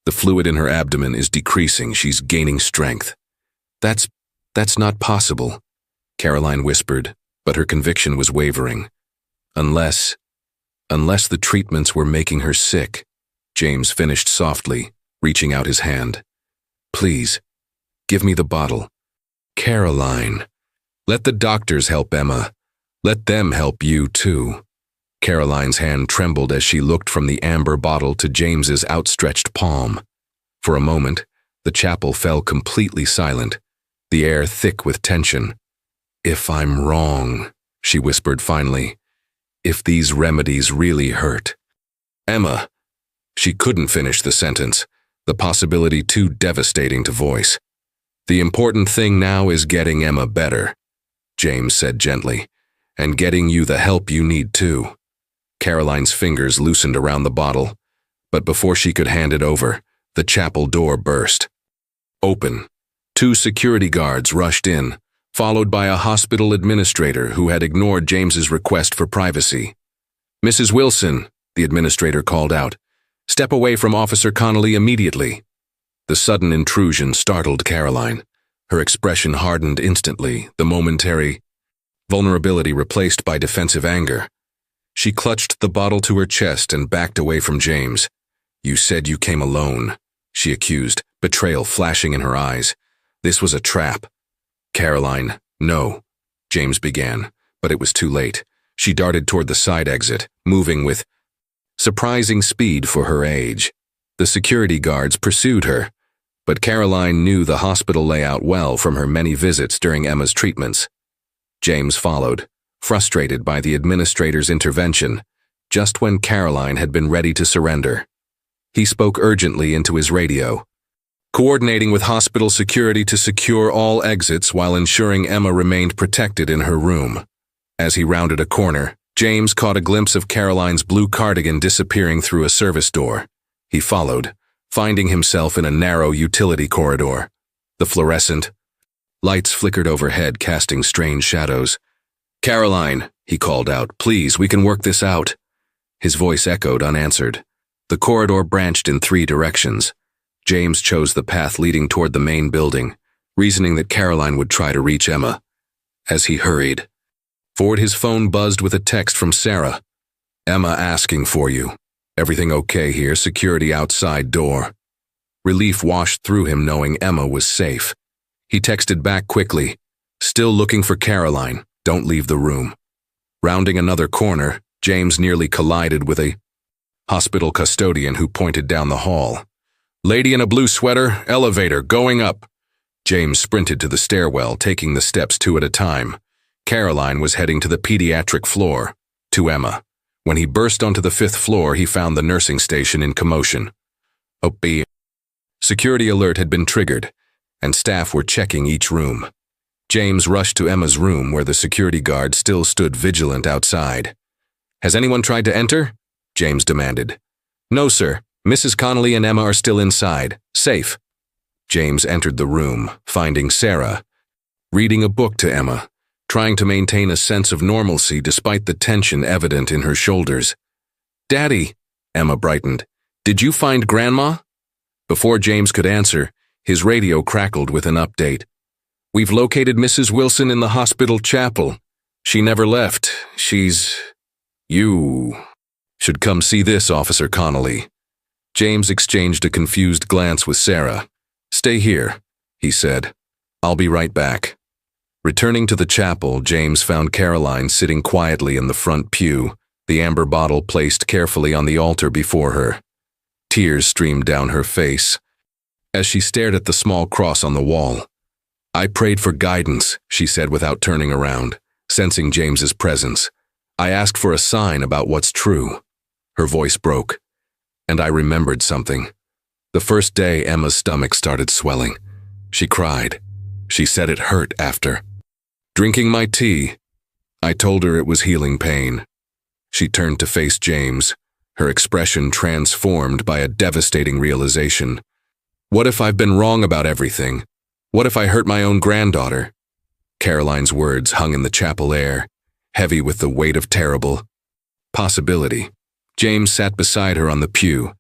The fluid in her abdomen is decreasing. She's gaining strength." That's not possible," Caroline whispered, but her conviction was wavering. Unless the treatments were making her sick," James finished softly, reaching out his hand. "Please, give me the bottle." "Caroline, let the doctors help Emma. Let them help you, too." Caroline's hand trembled as she looked from the amber bottle to James's outstretched palm. For a moment, the chapel fell completely silent, the air thick with tension. "If I'm wrong," she whispered finally, "if these remedies really hurt, Emma. She couldn't finish the sentence, the possibility too devastating to voice. The important thing now is getting Emma better, James said gently, and getting you the help you need too. Caroline's fingers loosened around the bottle, but before she could hand it over, the chapel door burst open. 2 security guards rushed in, followed by a hospital administrator who had ignored James's request for privacy. "Mrs. Wilson," the administrator called out, "step away from Officer Connolly immediately." The sudden intrusion startled Caroline. Her expression hardened instantly, the momentary vulnerability replaced by defensive anger. She clutched the bottle to her chest and backed away from James. "You said you came alone," she accused, betrayal flashing in her eyes. This was a trap. "Caroline, no," James began, but it was too late. She darted toward the side exit, moving with surprising speed for her age. The security guards pursued her, but Caroline knew the hospital layout well from her many visits during Emma's treatments. James followed, frustrated by the administrator's intervention, just when Caroline had been ready to surrender. He spoke urgently into his radio, coordinating with hospital security to secure all exits while ensuring Emma remained protected in her room. As he rounded a corner, James caught a glimpse of Caroline's blue cardigan disappearing through a service door. He followed, finding himself in a narrow utility corridor. The fluorescent lights flickered overhead, casting strange shadows. "Caroline," he called out, "please, we can work this out." His voice echoed unanswered. The corridor branched in 3 directions. James chose the path leading toward the main building, reasoning that Caroline would try to reach Emma. As he hurried forward, his phone buzzed with a text from Sarah. "Emma asking for you. Everything okay here? Security outside door." Relief washed through him knowing Emma was safe. He texted back quickly, "Still looking for Caroline. Don't leave the room." Rounding another corner, James nearly collided with a hospital custodian who pointed down the hall. "Lady in a blue sweater, elevator, going up." James sprinted to the stairwell, taking the steps 2 at a time. Caroline was heading to the pediatric floor, to Emma. When he burst onto the 5th floor, he found the nursing station in commotion. A security alert had been triggered, and staff were checking each room. James rushed to Emma's room where the security guard still stood vigilant outside. "Has anyone tried to enter?" James demanded. "No, sir. Mrs. Connolly and Emma are still inside. Safe." James entered the room, finding Sarah reading a book to Emma, trying to maintain a sense of normalcy despite the tension evident in her shoulders. "Daddy," Emma brightened, "did you find Grandma?" Before James could answer, his radio crackled with an update. "We've located Mrs. Wilson in the hospital chapel. She never left. You should come see this, Officer Connolly." James exchanged a confused glance with Sarah. "Stay here," he said. "I'll be right back." Returning to the chapel, James found Caroline sitting quietly in the front pew, the amber bottle placed carefully on the altar before her. Tears streamed down her face as she stared at the small cross on the wall. "I prayed for guidance," she said without turning around, sensing James's presence. "I asked for a sign about what's true." Her voice broke. "And I remembered something. The first day Emma's stomach started swelling. She cried. She said it hurt after drinking my tea. I told her it was healing pain." She turned to face James, her expression transformed by a devastating realization. "What if I've been wrong about everything? What if I hurt my own granddaughter?" Caroline's words hung in the chapel air, heavy with the weight of terrible possibility. James sat beside her on the pew,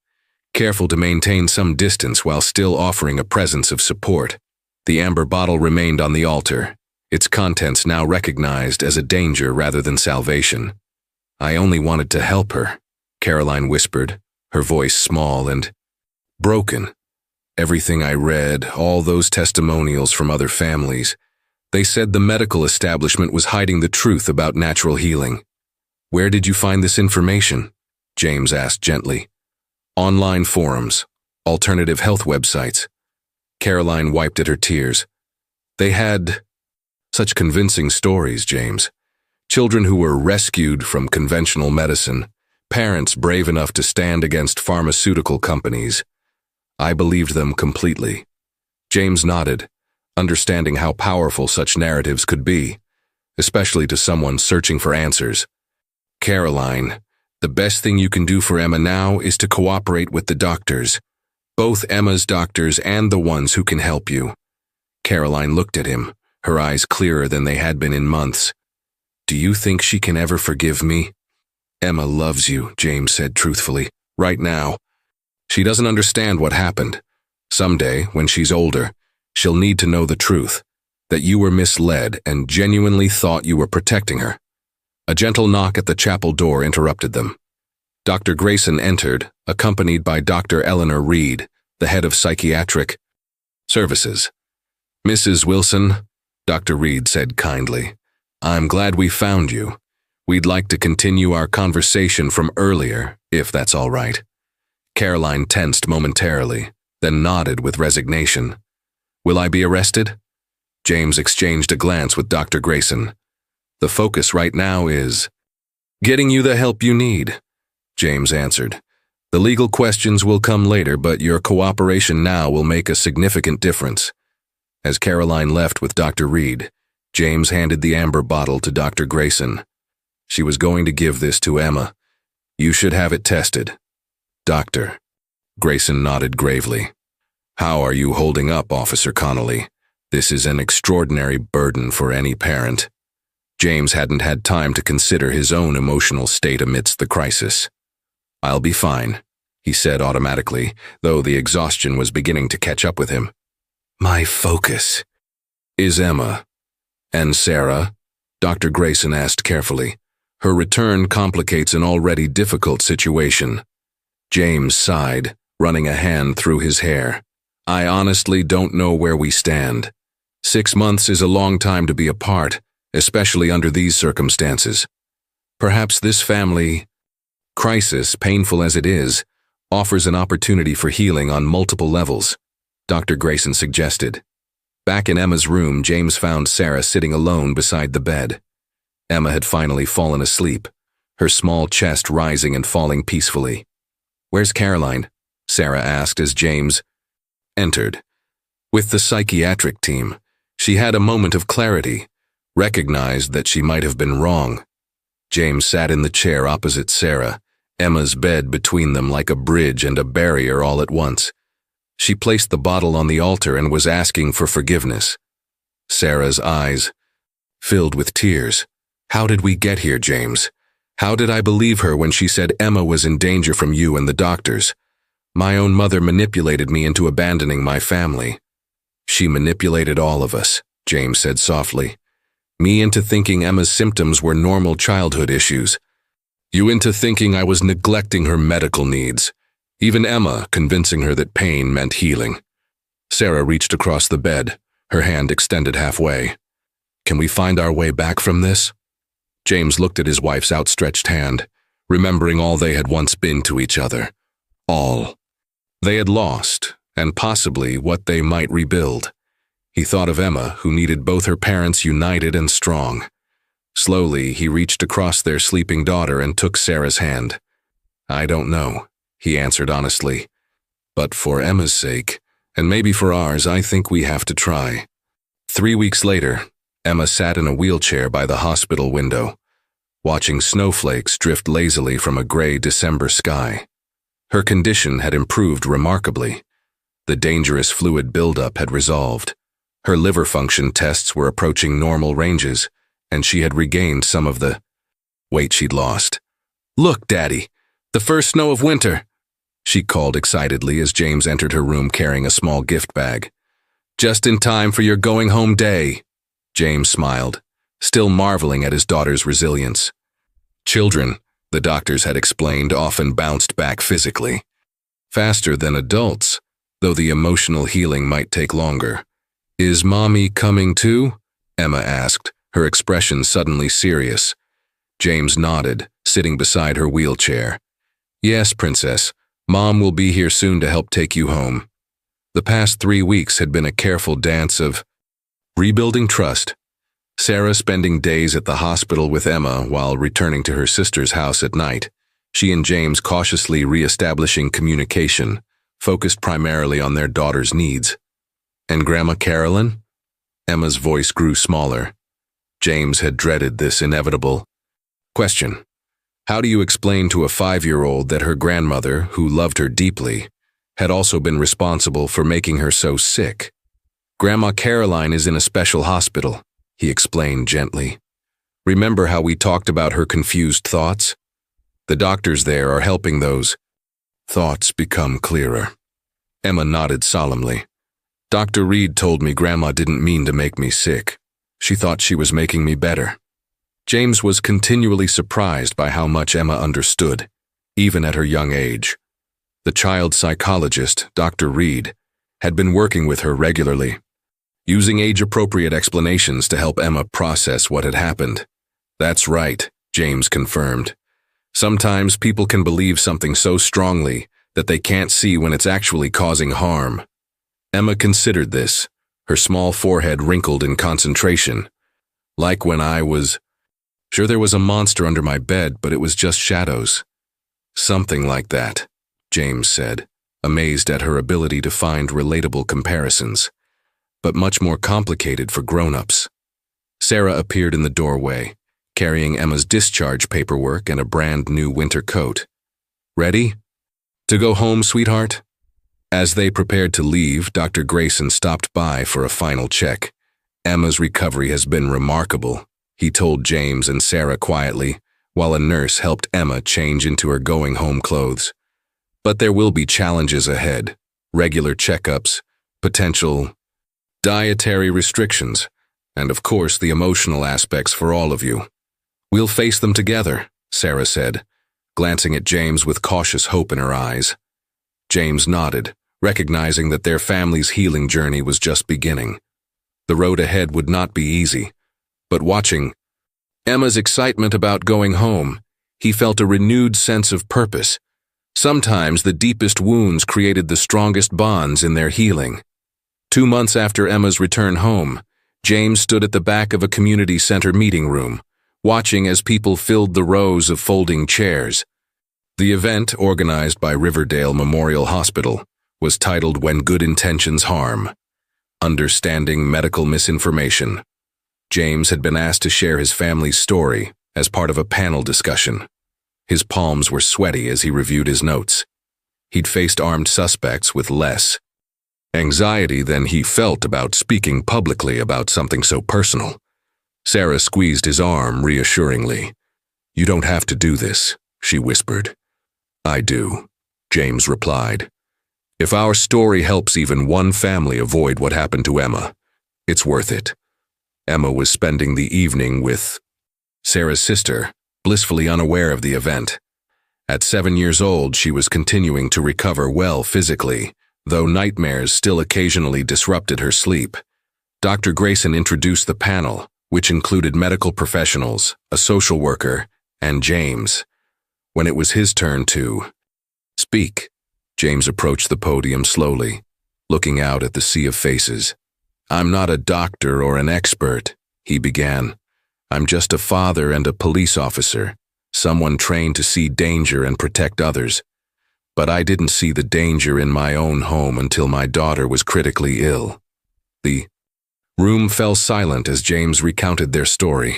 careful to maintain some distance while still offering a presence of support. The amber bottle remained on the altar, its contents now recognized as a danger rather than salvation. "I only wanted to help her," Caroline whispered, her voice small and broken. "Everything I read, all those testimonials from other families, they said the medical establishment was hiding the truth about natural healing." "Where did you find this information?" James asked gently. "Online forums, alternative health websites." Caroline wiped at her tears. "They had such convincing stories, James. Children who were rescued from conventional medicine, parents brave enough to stand against pharmaceutical companies. I believed them completely. James nodded, understanding how powerful such narratives could be, especially to someone searching for answers. Caroline, the best thing you can do for Emma now is to cooperate with the doctors, both Emma's doctors and the ones who can help you. Caroline looked at him, her eyes clearer than they had been in months. Do you think she can ever forgive me? Emma loves you, James said truthfully, right now. She doesn't understand what happened. Someday, when she's older, she'll need to know the truth, that you were misled and genuinely thought you were protecting her. A gentle knock at the chapel door interrupted them. Dr. Grayson entered, accompanied by Dr. Eleanor Reed, the head of psychiatric services. Mrs. Wilson, Dr. Reed said kindly, I'm glad we found you. We'd like to continue our conversation from earlier, if that's all right. Caroline tensed momentarily, then nodded with resignation. Will I be arrested? James exchanged a glance with Dr. Grayson. The focus right now is getting you the help you need, James answered. The legal questions will come later, but your cooperation now will make a significant difference. As Caroline left with Dr. Reed, James handed the amber bottle to Dr. Grayson. She was going to give this to Emma. You should have it tested. Doctor. Grayson nodded gravely. How are you holding up, Officer Connolly? This is an extraordinary burden for any parent. James hadn't had time to consider his own emotional state amidst the crisis. I'll be fine, he said automatically, though the exhaustion was beginning to catch up with him. My focus is Emma. And Sarah? Dr. Grayson asked carefully. Her return complicates an already difficult situation. James sighed, running a hand through his hair. I honestly don't know where we stand. 6 months is a long time to be apart, especially under these circumstances. Perhaps this family crisis, painful as it is, offers an opportunity for healing on multiple levels, Dr. Grayson suggested. Back in Emma's room, James found Sarah sitting alone beside the bed. Emma had finally fallen asleep, her small chest rising and falling peacefully. Where's Caroline? Sarah asked as James entered. With the psychiatric team, she had a moment of clarity, recognized that she might have been wrong. James sat in the chair opposite Sarah, Emma's bed between them like a bridge and a barrier all at once. She placed the bottle on the altar and was asking for forgiveness. Sarah's eyes filled with tears. How did we get here, James? How did I believe her when she said Emma was in danger from you and the doctors? My own mother manipulated me into abandoning my family. She manipulated all of us, James said softly. Me into thinking Emma's symptoms were normal childhood issues. You into thinking I was neglecting her medical needs. Even Emma convincing her that pain meant healing. Sarah reached across the bed, her hand extended halfway. Can we find our way back from this? James looked at his wife's outstretched hand, remembering all they had once been to each other. All. They had lost, and possibly what they might rebuild. He thought of Emma, who needed both her parents united and strong. Slowly, he reached across their sleeping daughter and took Sarah's hand. I don't know, he answered honestly. But for Emma's sake, and maybe for ours, I think we have to try. 3 weeks later, Emma sat in a wheelchair by the hospital window, watching snowflakes drift lazily from a gray December sky. Her condition had improved remarkably. The dangerous fluid buildup had resolved. Her liver function tests were approaching normal ranges, and she had regained some of the weight she'd lost. Look, Daddy, the first snow of winter, she called excitedly as James entered her room carrying a small gift bag. Just in time for your going home day. James smiled, still marveling at his daughter's resilience. Children, the doctors had explained, often bounced back physically. Faster than adults, though the emotional healing might take longer. Is Mommy coming too? Emma asked, her expression suddenly serious. James nodded, sitting beside her wheelchair. Yes, Princess, Mom will be here soon to help take you home. The past 3 weeks had been a careful dance of rebuilding trust. Sarah spending days at the hospital with Emma while returning to her sister's house at night. She and James cautiously re-establishing communication, focused primarily on their daughter's needs. And Grandma Carolyn? Emma's voice grew smaller. James had dreaded this inevitable question. How do you explain to a 5-year-old that her grandmother, who loved her deeply, had also been responsible for making her so sick? Grandma Caroline is in a special hospital, he explained gently. Remember how we talked about her confused thoughts? The doctors there are helping those thoughts become clearer. Emma nodded solemnly. Dr. Reed told me Grandma didn't mean to make me sick. She thought she was making me better. James was continually surprised by how much Emma understood, even at her young age. The child psychologist, Dr. Reed, had been working with her regularly, using age-appropriate explanations to help Emma process what had happened. That's right, James confirmed. Sometimes people can believe something so strongly that they can't see when it's actually causing harm. Emma considered this, her small forehead wrinkled in concentration. Like when I was sure there was a monster under my bed, but it was just shadows. Something like that, James said, amazed at her ability to find relatable comparisons, but much more complicated for grown-ups. Sarah appeared in the doorway, carrying Emma's discharge paperwork and a brand new winter coat. Ready? To go home, sweetheart? As they prepared to leave, Dr. Grayson stopped by for a final check. Emma's recovery has been remarkable, he told James and Sarah quietly, while a nurse helped Emma change into her going-home clothes. But there will be challenges ahead, regular checkups, potential dietary restrictions, and of course the emotional aspects for all of you. We'll face them together, Sarah said, glancing at James with cautious hope in her eyes. James nodded, recognizing that their family's healing journey was just beginning. The road ahead would not be easy, but watching Emma's excitement about going home, he felt a renewed sense of purpose. Sometimes the deepest wounds created the strongest bonds in their healing. 2 months after Emma's return home, James stood at the back of a community center meeting room, watching as people filled the rows of folding chairs. The event, organized by Riverdale Memorial Hospital, was titled When Good Intentions Harm: Understanding Medical Misinformation. James had been asked to share his family's story as part of a panel discussion. His palms were sweaty as he reviewed his notes. He'd faced armed suspects with less anxiety than he felt about speaking publicly about something so personal. Sarah squeezed his arm reassuringly. You don't have to do this, she whispered. I do, James replied. If our story helps even one family avoid what happened to Emma, it's worth it. Emma was spending the evening with Sarah's sister, blissfully unaware of the event. At 7 years old, she was continuing to recover well physically, though nightmares still occasionally disrupted her sleep. Dr. Grayson introduced the panel, which included medical professionals, a social worker, and James. When it was his turn to speak, James approached the podium slowly, looking out at the sea of faces. I'm not a doctor or an expert, he began. I'm just a father and a police officer, someone trained to see danger and protect others. But I didn't see the danger in my own home until my daughter was critically ill. The room fell silent as James recounted their story,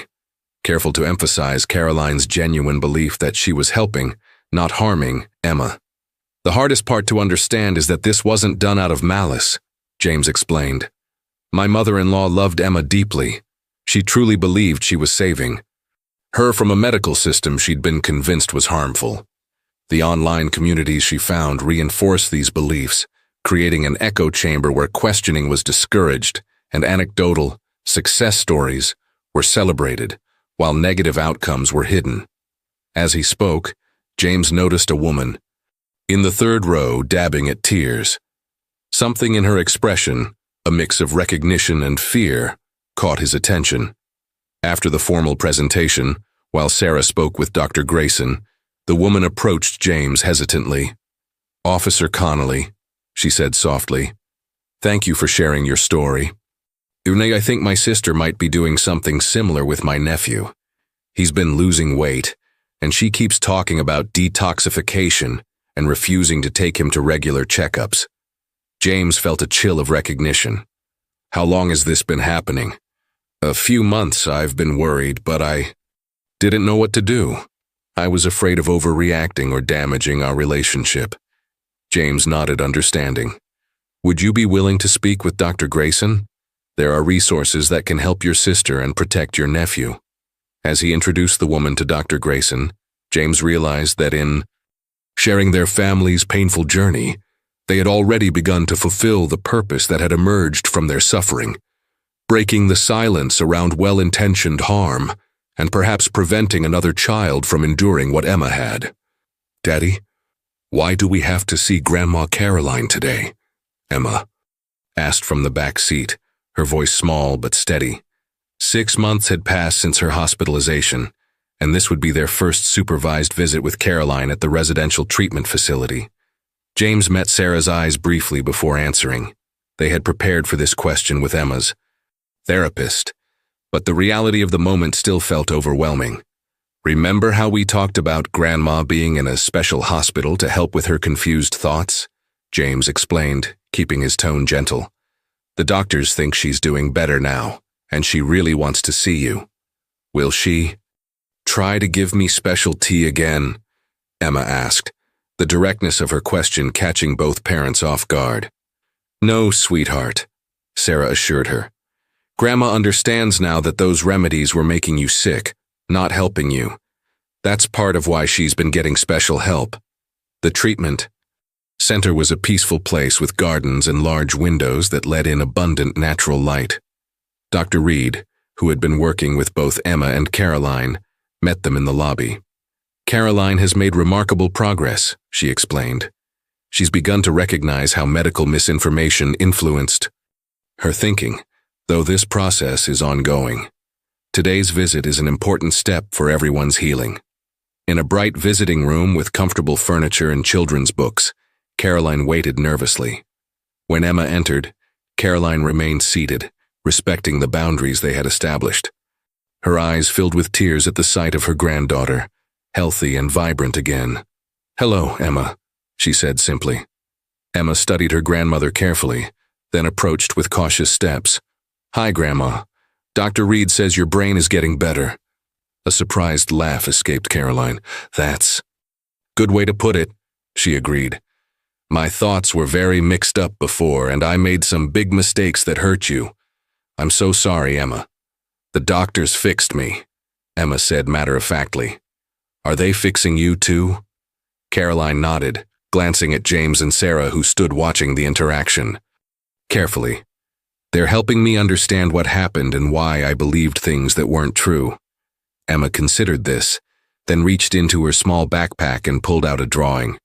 careful to emphasize Caroline's genuine belief that she was helping, not harming, Emma. The hardest part to understand is that this wasn't done out of malice, James explained. My mother-in-law loved Emma deeply. She truly believed she was saving her from a medical system she'd been convinced was harmful. The online communities she found reinforced these beliefs, creating an echo chamber where questioning was discouraged and anecdotal success stories were celebrated, while negative outcomes were hidden. As he spoke, James noticed a woman in the third row dabbing at tears. Something in her expression, a mix of recognition and fear, caught his attention. After the formal presentation, while Sarah spoke with Dr. Grayson, the woman approached James hesitantly. Officer Connolly, she said softly, thank you for sharing your story. I think my sister might be doing something similar with my nephew. He's been losing weight, and she keeps talking about detoxification and refusing to take him to regular checkups. James felt a chill of recognition. How long has this been happening? A few months. I've been worried, but I didn't know what to do. I was afraid of overreacting or damaging our relationship. James nodded, understanding. Would you be willing to speak with Dr. Grayson? There are resources that can help your sister and protect your nephew. As he introduced the woman to Dr. Grayson, James realized that in sharing their family's painful journey, they had already begun to fulfill the purpose that had emerged from their suffering, breaking the silence around well-intentioned harm and perhaps preventing another child from enduring what Emma had. Daddy, why do we have to see Grandma Caroline today? Emma asked from the back seat, her voice small but steady. 6 months had passed since her hospitalization, and this would be their first supervised visit with Caroline at the residential treatment facility. James met Sarah's eyes briefly before answering. They had prepared for this question with Emma's therapist, but the reality of the moment still felt overwhelming. Remember how we talked about Grandma being in a special hospital to help with her confused thoughts? James explained, keeping his tone gentle. The doctors think she's doing better now, and she really wants to see you. Will she try to give me special tea again? Emma asked, the directness of her question catching both parents off guard. No, sweetheart, Sarah assured her. Grandma understands now that those remedies were making you sick, not helping you. That's part of why she's been getting special help. The treatment center was a peaceful place with gardens and large windows that let in abundant natural light. Dr. Reed, who had been working with both Emma and Caroline, met them in the lobby. Caroline has made remarkable progress, she explained. She's begun to recognize how medical misinformation influenced her thinking, though this process is ongoing. Today's visit is an important step for everyone's healing. In a bright visiting room with comfortable furniture and children's books, Caroline waited nervously. When Emma entered, Caroline remained seated, respecting the boundaries they had established. Her eyes filled with tears at the sight of her granddaughter, healthy and vibrant again. Hello, Emma, she said simply. Emma studied her grandmother carefully, then approached with cautious steps. Hi, Grandma. Dr. Reed says your brain is getting better. A surprised laugh escaped Caroline. That's good way to put it, she agreed. My thoughts were very mixed up before, and I made some big mistakes that hurt you. I'm so sorry, Emma. The doctors fixed me, Emma said matter-of-factly. Are they fixing you too? Caroline nodded, glancing at James and Sarah, who stood watching the interaction. Carefully. They're helping me understand what happened and why I believed things that weren't true. Emma considered this, then reached into her small backpack and pulled out a drawing.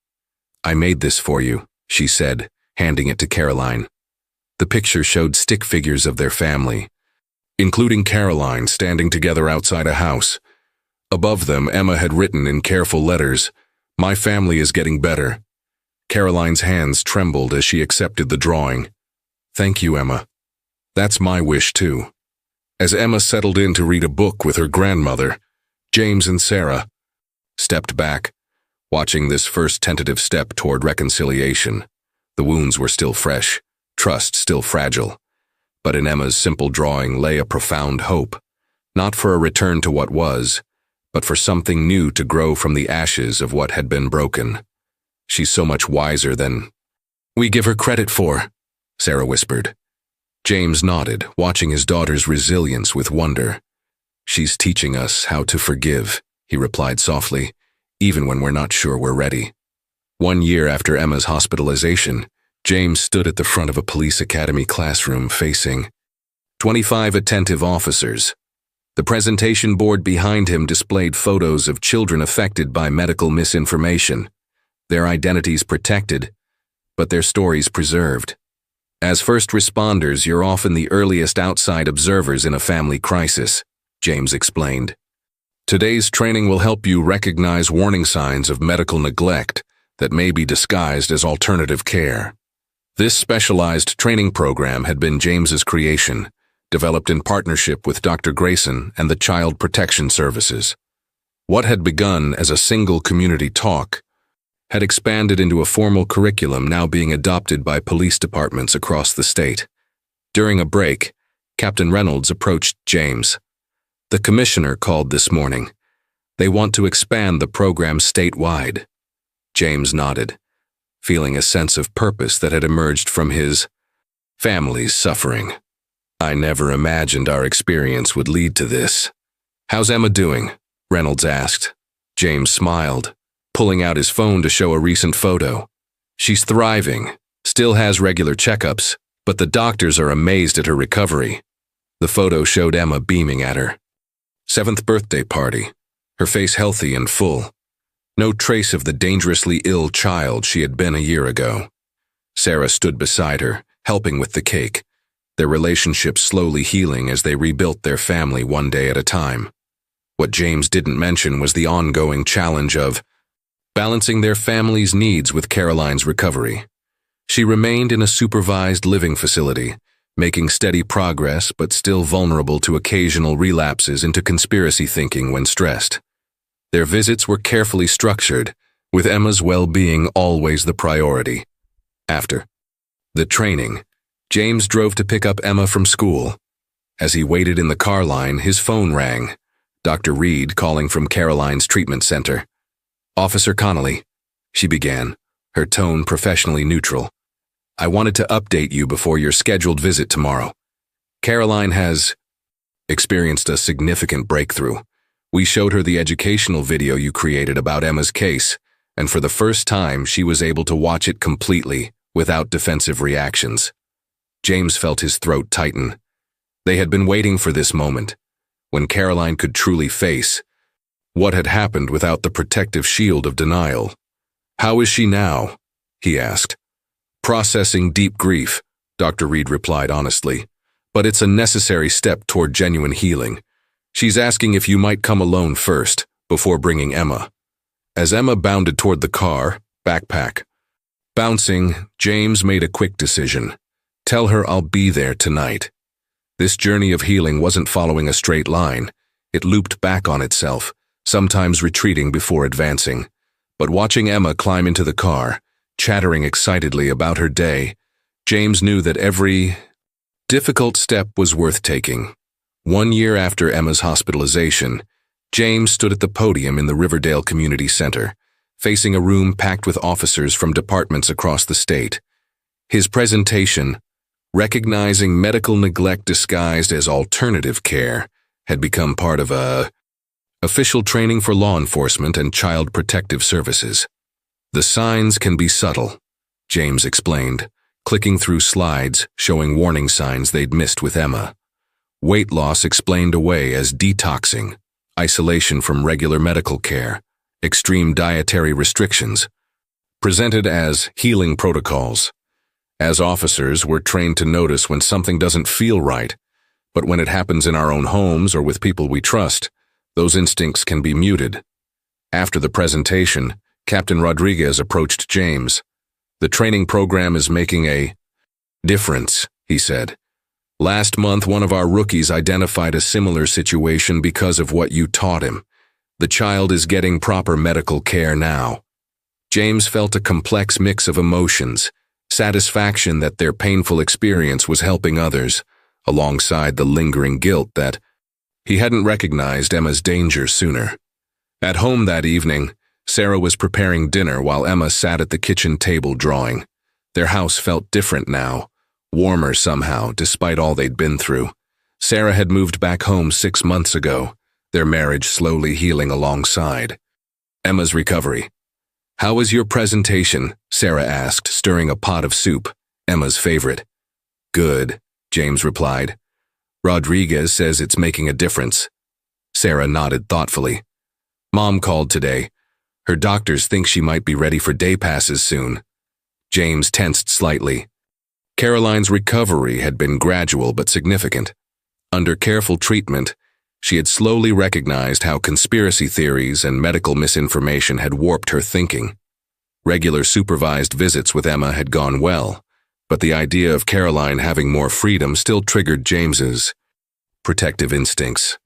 I made this for you, she said, handing it to Caroline. The picture showed stick figures of their family, including Caroline standing together outside a house. Above them, Emma had written in careful letters, My family is getting better. Caroline's hands trembled as she accepted the drawing. Thank you, Emma. That's my wish, too. As Emma settled in to read a book with her grandmother, James and Sarah stepped back, watching this first tentative step toward reconciliation. The wounds were still fresh, trust still fragile, but in Emma's simple drawing lay a profound hope, not for a return to what was, but for something new to grow from the ashes of what had been broken. She's so much wiser than we give her credit for, Sarah whispered. James nodded, watching his daughter's resilience with wonder. She's teaching us how to forgive, he replied softly, even when we're not sure we're ready. 1 year after Emma's hospitalization, James stood at the front of a police academy classroom facing 25 attentive officers. The presentation board behind him displayed photos of children affected by medical misinformation, their identities protected, but their stories preserved. As first responders, you're often the earliest outside observers in a family crisis, James explained. Today's training will help you recognize warning signs of medical neglect that may be disguised as alternative care. This specialized training program had been James's creation, developed in partnership with Dr. Grayson and the Child Protection Services. What had begun as a single community talk had expanded into a formal curriculum now being adopted by police departments across the state. During a break, Captain Reynolds approached James. "The commissioner called this morning. They want to expand the program statewide." James nodded, feeling a sense of purpose that had emerged from his family's suffering. "I never imagined our experience would lead to this." "How's Emma doing?" Reynolds asked. James smiled, pulling out his phone to show a recent photo. "She's thriving, still has regular checkups, but the doctors are amazed at her recovery." The photo showed Emma beaming at her 7th birthday party, her face healthy and full. No trace of the dangerously ill child she had been a year ago. Sarah stood beside her, helping with the cake, their relationship slowly healing as they rebuilt their family one day at a time. What James didn't mention was the ongoing challenge of balancing their family's needs with Caroline's recovery. She remained in a supervised living facility, making steady progress but still vulnerable to occasional relapses into conspiracy thinking when stressed. Their visits were carefully structured, with Emma's well-being always the priority. After the training, James drove to pick up Emma from school. As he waited in the car line, his phone rang. Dr. Reed calling from Caroline's treatment center. "Officer Connolly," she began, her tone professionally neutral. "I wanted to update you before your scheduled visit tomorrow. Caroline has experienced a significant breakthrough. We showed her the educational video you created about Emma's case, and for the first time she was able to watch it completely, without defensive reactions." James felt his throat tighten. They had been waiting for this moment, when Caroline could truly face what had happened without the protective shield of denial. "How is she now?" he asked. "Processing deep grief," Dr. Reed replied honestly, "but it's a necessary step toward genuine healing. She's asking if you might come alone first, before bringing Emma." As Emma bounded toward the car, backpack bouncing, James made a quick decision. "Tell her I'll be there tonight." This journey of healing wasn't following a straight line. It looped back on itself, sometimes retreating before advancing. But watching Emma climb into the car, chattering excitedly about her day, James knew that every difficult step was worth taking. 1 year after Emma's hospitalization, James stood at the podium in the Riverdale Community Center, facing a room packed with officers from departments across the state. His presentation, recognizing medical neglect disguised as alternative care, had become part of official training for law enforcement and child protective services. "The signs can be subtle," James explained, clicking through slides showing warning signs they'd missed with Emma. Weight loss explained away as detoxing, isolation from regular medical care, extreme dietary restrictions, presented as healing protocols. As officers, we're trained to notice when something doesn't feel right, but when it happens in our own homes or with people we trust, those instincts can be muted. After the presentation, Captain Rodriguez approached James. "The training program is making a difference," he said. "Last month, one of our rookies identified a similar situation because of what you taught him. The child is getting proper medical care now." James felt a complex mix of emotions, satisfaction that their painful experience was helping others, alongside the lingering guilt that he hadn't recognized Emma's danger sooner. At home that evening, Sarah was preparing dinner while Emma sat at the kitchen table drawing. Their house felt different now, warmer somehow, despite all they'd been through. Sarah had moved back home 6 months ago, their marriage slowly healing alongside. Emma's recovery. "How was your presentation?" Sarah asked, stirring a pot of soup, Emma's favorite. "Good," James replied. "Rodriguez says it's making a difference." Sarah nodded thoughtfully. "Mom called today. Her doctors think she might be ready for day passes soon." James tensed slightly. Caroline's recovery had been gradual but significant. Under careful treatment, she had slowly recognized how conspiracy theories and medical misinformation had warped her thinking. Regular supervised visits with Emma had gone well, but the idea of Caroline having more freedom still triggered James's protective instincts.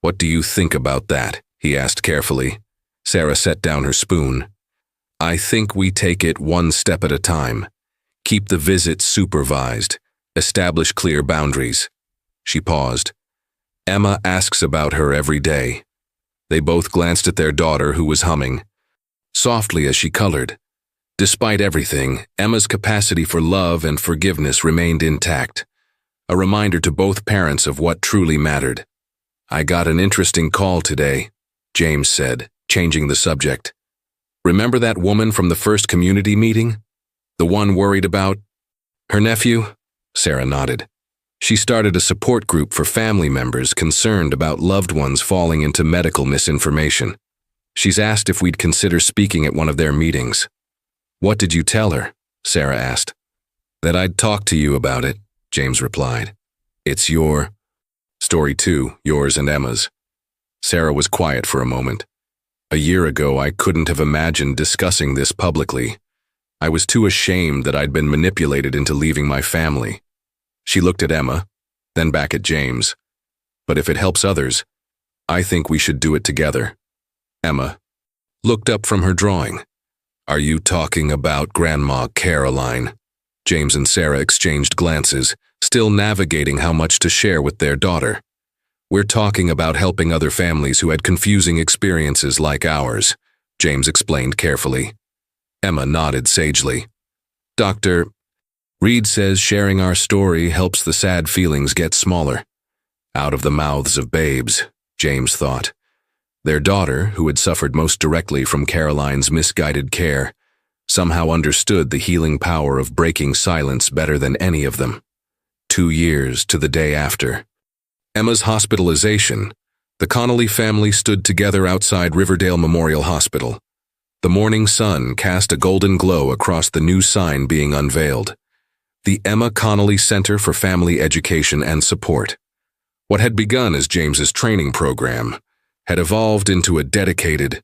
"What do you think about that?" he asked carefully. Sarah set down her spoon. I think we take it one step at a time. Keep the visits supervised. Establish clear boundaries. She paused. Emma asks about her every day. They both glanced at their daughter, who was humming softly as she colored. Despite everything, Emma's capacity for love and forgiveness remained intact, a reminder to both parents of what truly mattered. I got an interesting call today, James said, changing the subject. Remember that woman from the first community meeting? The one worried about her nephew? Sarah nodded. She started a support group for family members concerned about loved ones falling into medical misinformation. She's asked if we'd consider speaking at one of their meetings. What did you tell her? Sarah asked. That I'd talk to you about it, James replied. It's your story too, yours and Emma's. Sarah was quiet for a moment. A year ago, I couldn't have imagined discussing this publicly. I was too ashamed that I'd been manipulated into leaving my family. She looked at Emma, then back at James. But if it helps others, I think we should do it together. Emma looked up from her drawing. Are you talking about Grandma Caroline? James and Sarah exchanged glances, still navigating how much to share with their daughter. We're talking about helping other families who had confusing experiences like ours, James explained carefully. Emma nodded sagely. Dr. Reed says sharing our story helps the sad feelings get smaller. Out of the mouths of babes, James thought. Their daughter, who had suffered most directly from Caroline's misguided care, somehow understood the healing power of breaking silence better than any of them. 2 years to the day after Emma's hospitalization, the Connolly family stood together outside Riverdale Memorial Hospital. The morning sun cast a golden glow across the new sign being unveiled. The Emma Connolly Center for Family Education and Support. What had begun as James's training program had evolved into a dedicated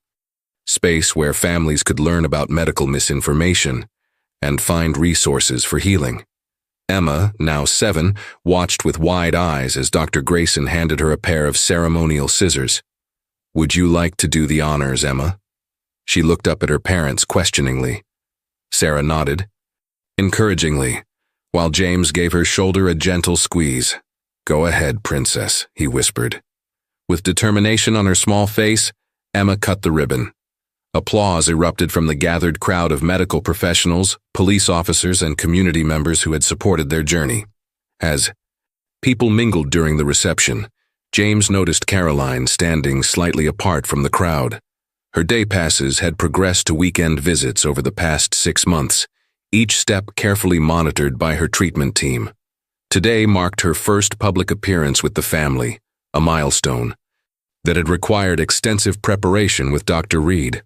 space where families could learn about medical misinformation and find resources for healing. Emma, now 7, watched with wide eyes as Dr. Grayson handed her a pair of ceremonial scissors. Would you like to do the honors, Emma? She looked up at her parents questioningly. Sarah nodded, encouragingly, while James gave her shoulder a gentle squeeze. Go ahead, princess, he whispered. With determination on her small face, Emma cut the ribbon. Applause erupted from the gathered crowd of medical professionals, police officers, and community members who had supported their journey. As people mingled during the reception, James noticed Caroline standing slightly apart from the crowd. Her day passes had progressed to weekend visits over the past 6 months, each step carefully monitored by her treatment team. Today marked her first public appearance with the family, a milestone that had required extensive preparation with Dr. Reed.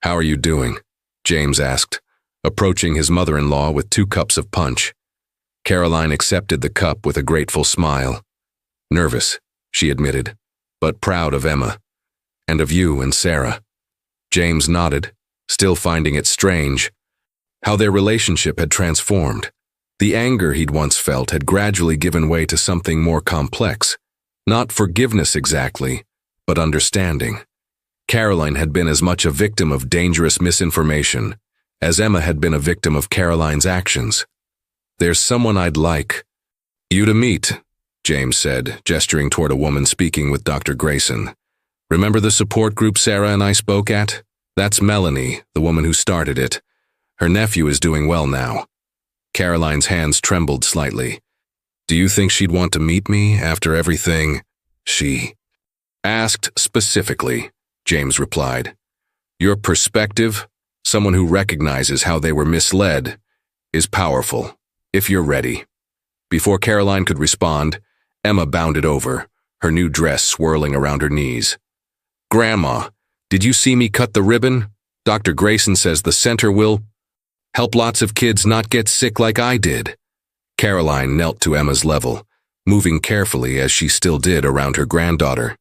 How are you doing? James asked, approaching his mother-in-law with 2 cups of punch. Caroline accepted the cup with a grateful smile. Nervous, she admitted, but proud of Emma, and of you and Sarah. James nodded, still finding it strange how their relationship had transformed. The anger he'd once felt had gradually given way to something more complex. Not forgiveness exactly, but understanding. Caroline had been as much a victim of dangerous misinformation as Emma had been a victim of Caroline's actions. There's someone I'd like you to meet, James said, gesturing toward a woman speaking with Dr. Grayson. Remember the support group Sarah and I spoke at? That's Melanie, the woman who started it. Her nephew is doing well now. Caroline's hands trembled slightly. Do you think she'd want to meet me after everything she asked specifically? James replied. Your perspective, someone who recognizes how they were misled, is powerful, if you're ready. Before Caroline could respond, Emma bounded over, her new dress swirling around her knees. Grandma, did you see me cut the ribbon? Dr. Grayson says the center will help lots of kids not get sick like I did. Caroline knelt to Emma's level, moving carefully as she still did around her granddaughter.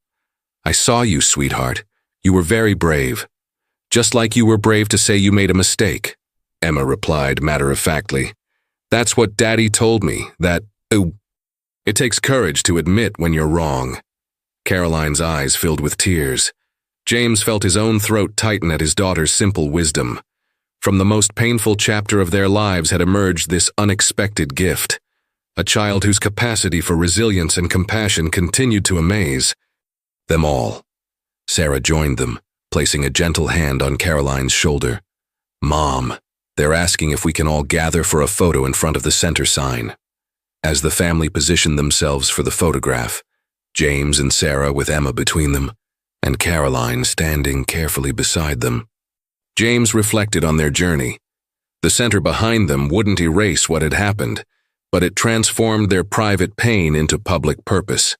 I saw you, sweetheart. You were very brave. Just like you were brave to say you made a mistake, Emma replied matter-of-factly. That's what Daddy told me, that, it takes courage to admit when you're wrong. Caroline's eyes filled with tears. James felt his own throat tighten at his daughter's simple wisdom. From the most painful chapter of their lives had emerged this unexpected gift, a child whose capacity for resilience and compassion continued to amaze them all. Sarah joined them, placing a gentle hand on Caroline's shoulder. "Mom, they're asking if we can all gather for a photo in front of the center sign." As the family positioned themselves for the photograph, James and Sarah with Emma between them, and Caroline standing carefully beside them, James reflected on their journey. The center behind them wouldn't erase what had happened, but it transformed their private pain into public purpose.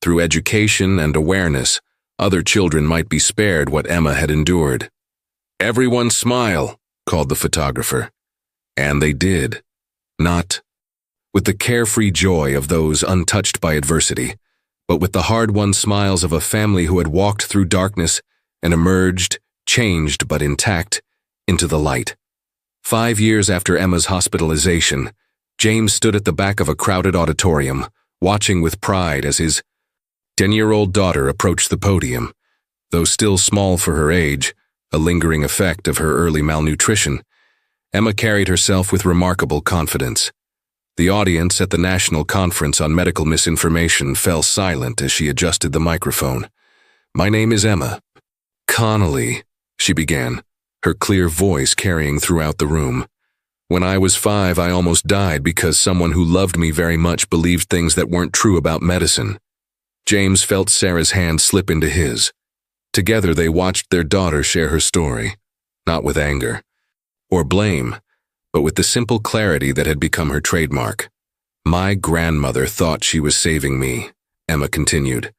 Through education and awareness, other children might be spared what Emma had endured. "Everyone smile," called the photographer. And they did. Not with the carefree joy of those untouched by adversity, but with the hard-won smiles of a family who had walked through darkness and emerged, changed but intact, into the light. 5 years after Emma's hospitalization, James stood at the back of a crowded auditorium, watching with pride as his 10-year-old daughter approached the podium. Though still small for her age, a lingering effect of her early malnutrition, Emma carried herself with remarkable confidence. The audience at the National Conference on Medical Misinformation fell silent as she adjusted the microphone. "My name is Emma Connolly," she began, her clear voice carrying throughout the room. "When I was 5, I almost died because someone who loved me very much believed things that weren't true about medicine." James felt Sarah's hand slip into his. Together they watched their daughter share her story, not with anger or blame, but with the simple clarity that had become her trademark. "My grandmother thought she was saving me," Emma continued,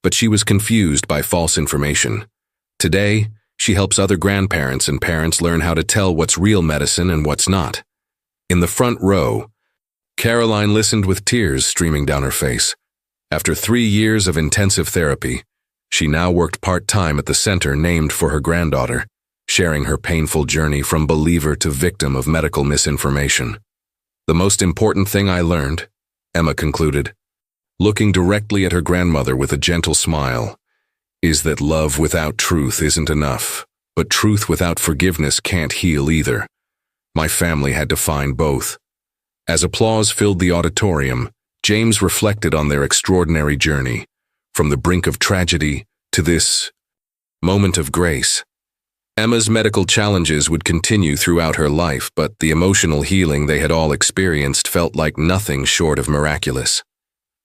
"but she was confused by false information. Today, she helps other grandparents and parents learn how to tell what's real medicine and what's not." In the front row, Caroline listened with tears streaming down her face. After 3 years of intensive therapy, she now worked part-time at the center named for her granddaughter, sharing her painful journey from believer to victim of medical misinformation. "The most important thing I learned," Emma concluded, looking directly at her grandmother with a gentle smile, "is that love without truth isn't enough, but truth without forgiveness can't heal either. My family had to find both." As applause filled the auditorium, James reflected on their extraordinary journey, from the brink of tragedy to this moment of grace. Emma's medical challenges would continue throughout her life, but the emotional healing they had all experienced felt like nothing short of miraculous.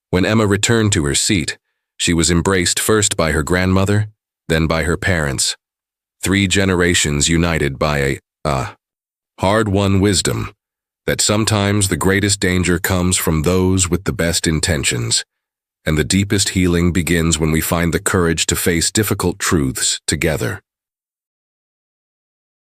When Emma returned to her seat, she was embraced first by her grandmother, then by her parents. 3 generations united by a hard-won wisdom that sometimes the greatest danger comes from those with the best intentions, and the deepest healing begins when we find the courage to face difficult truths together.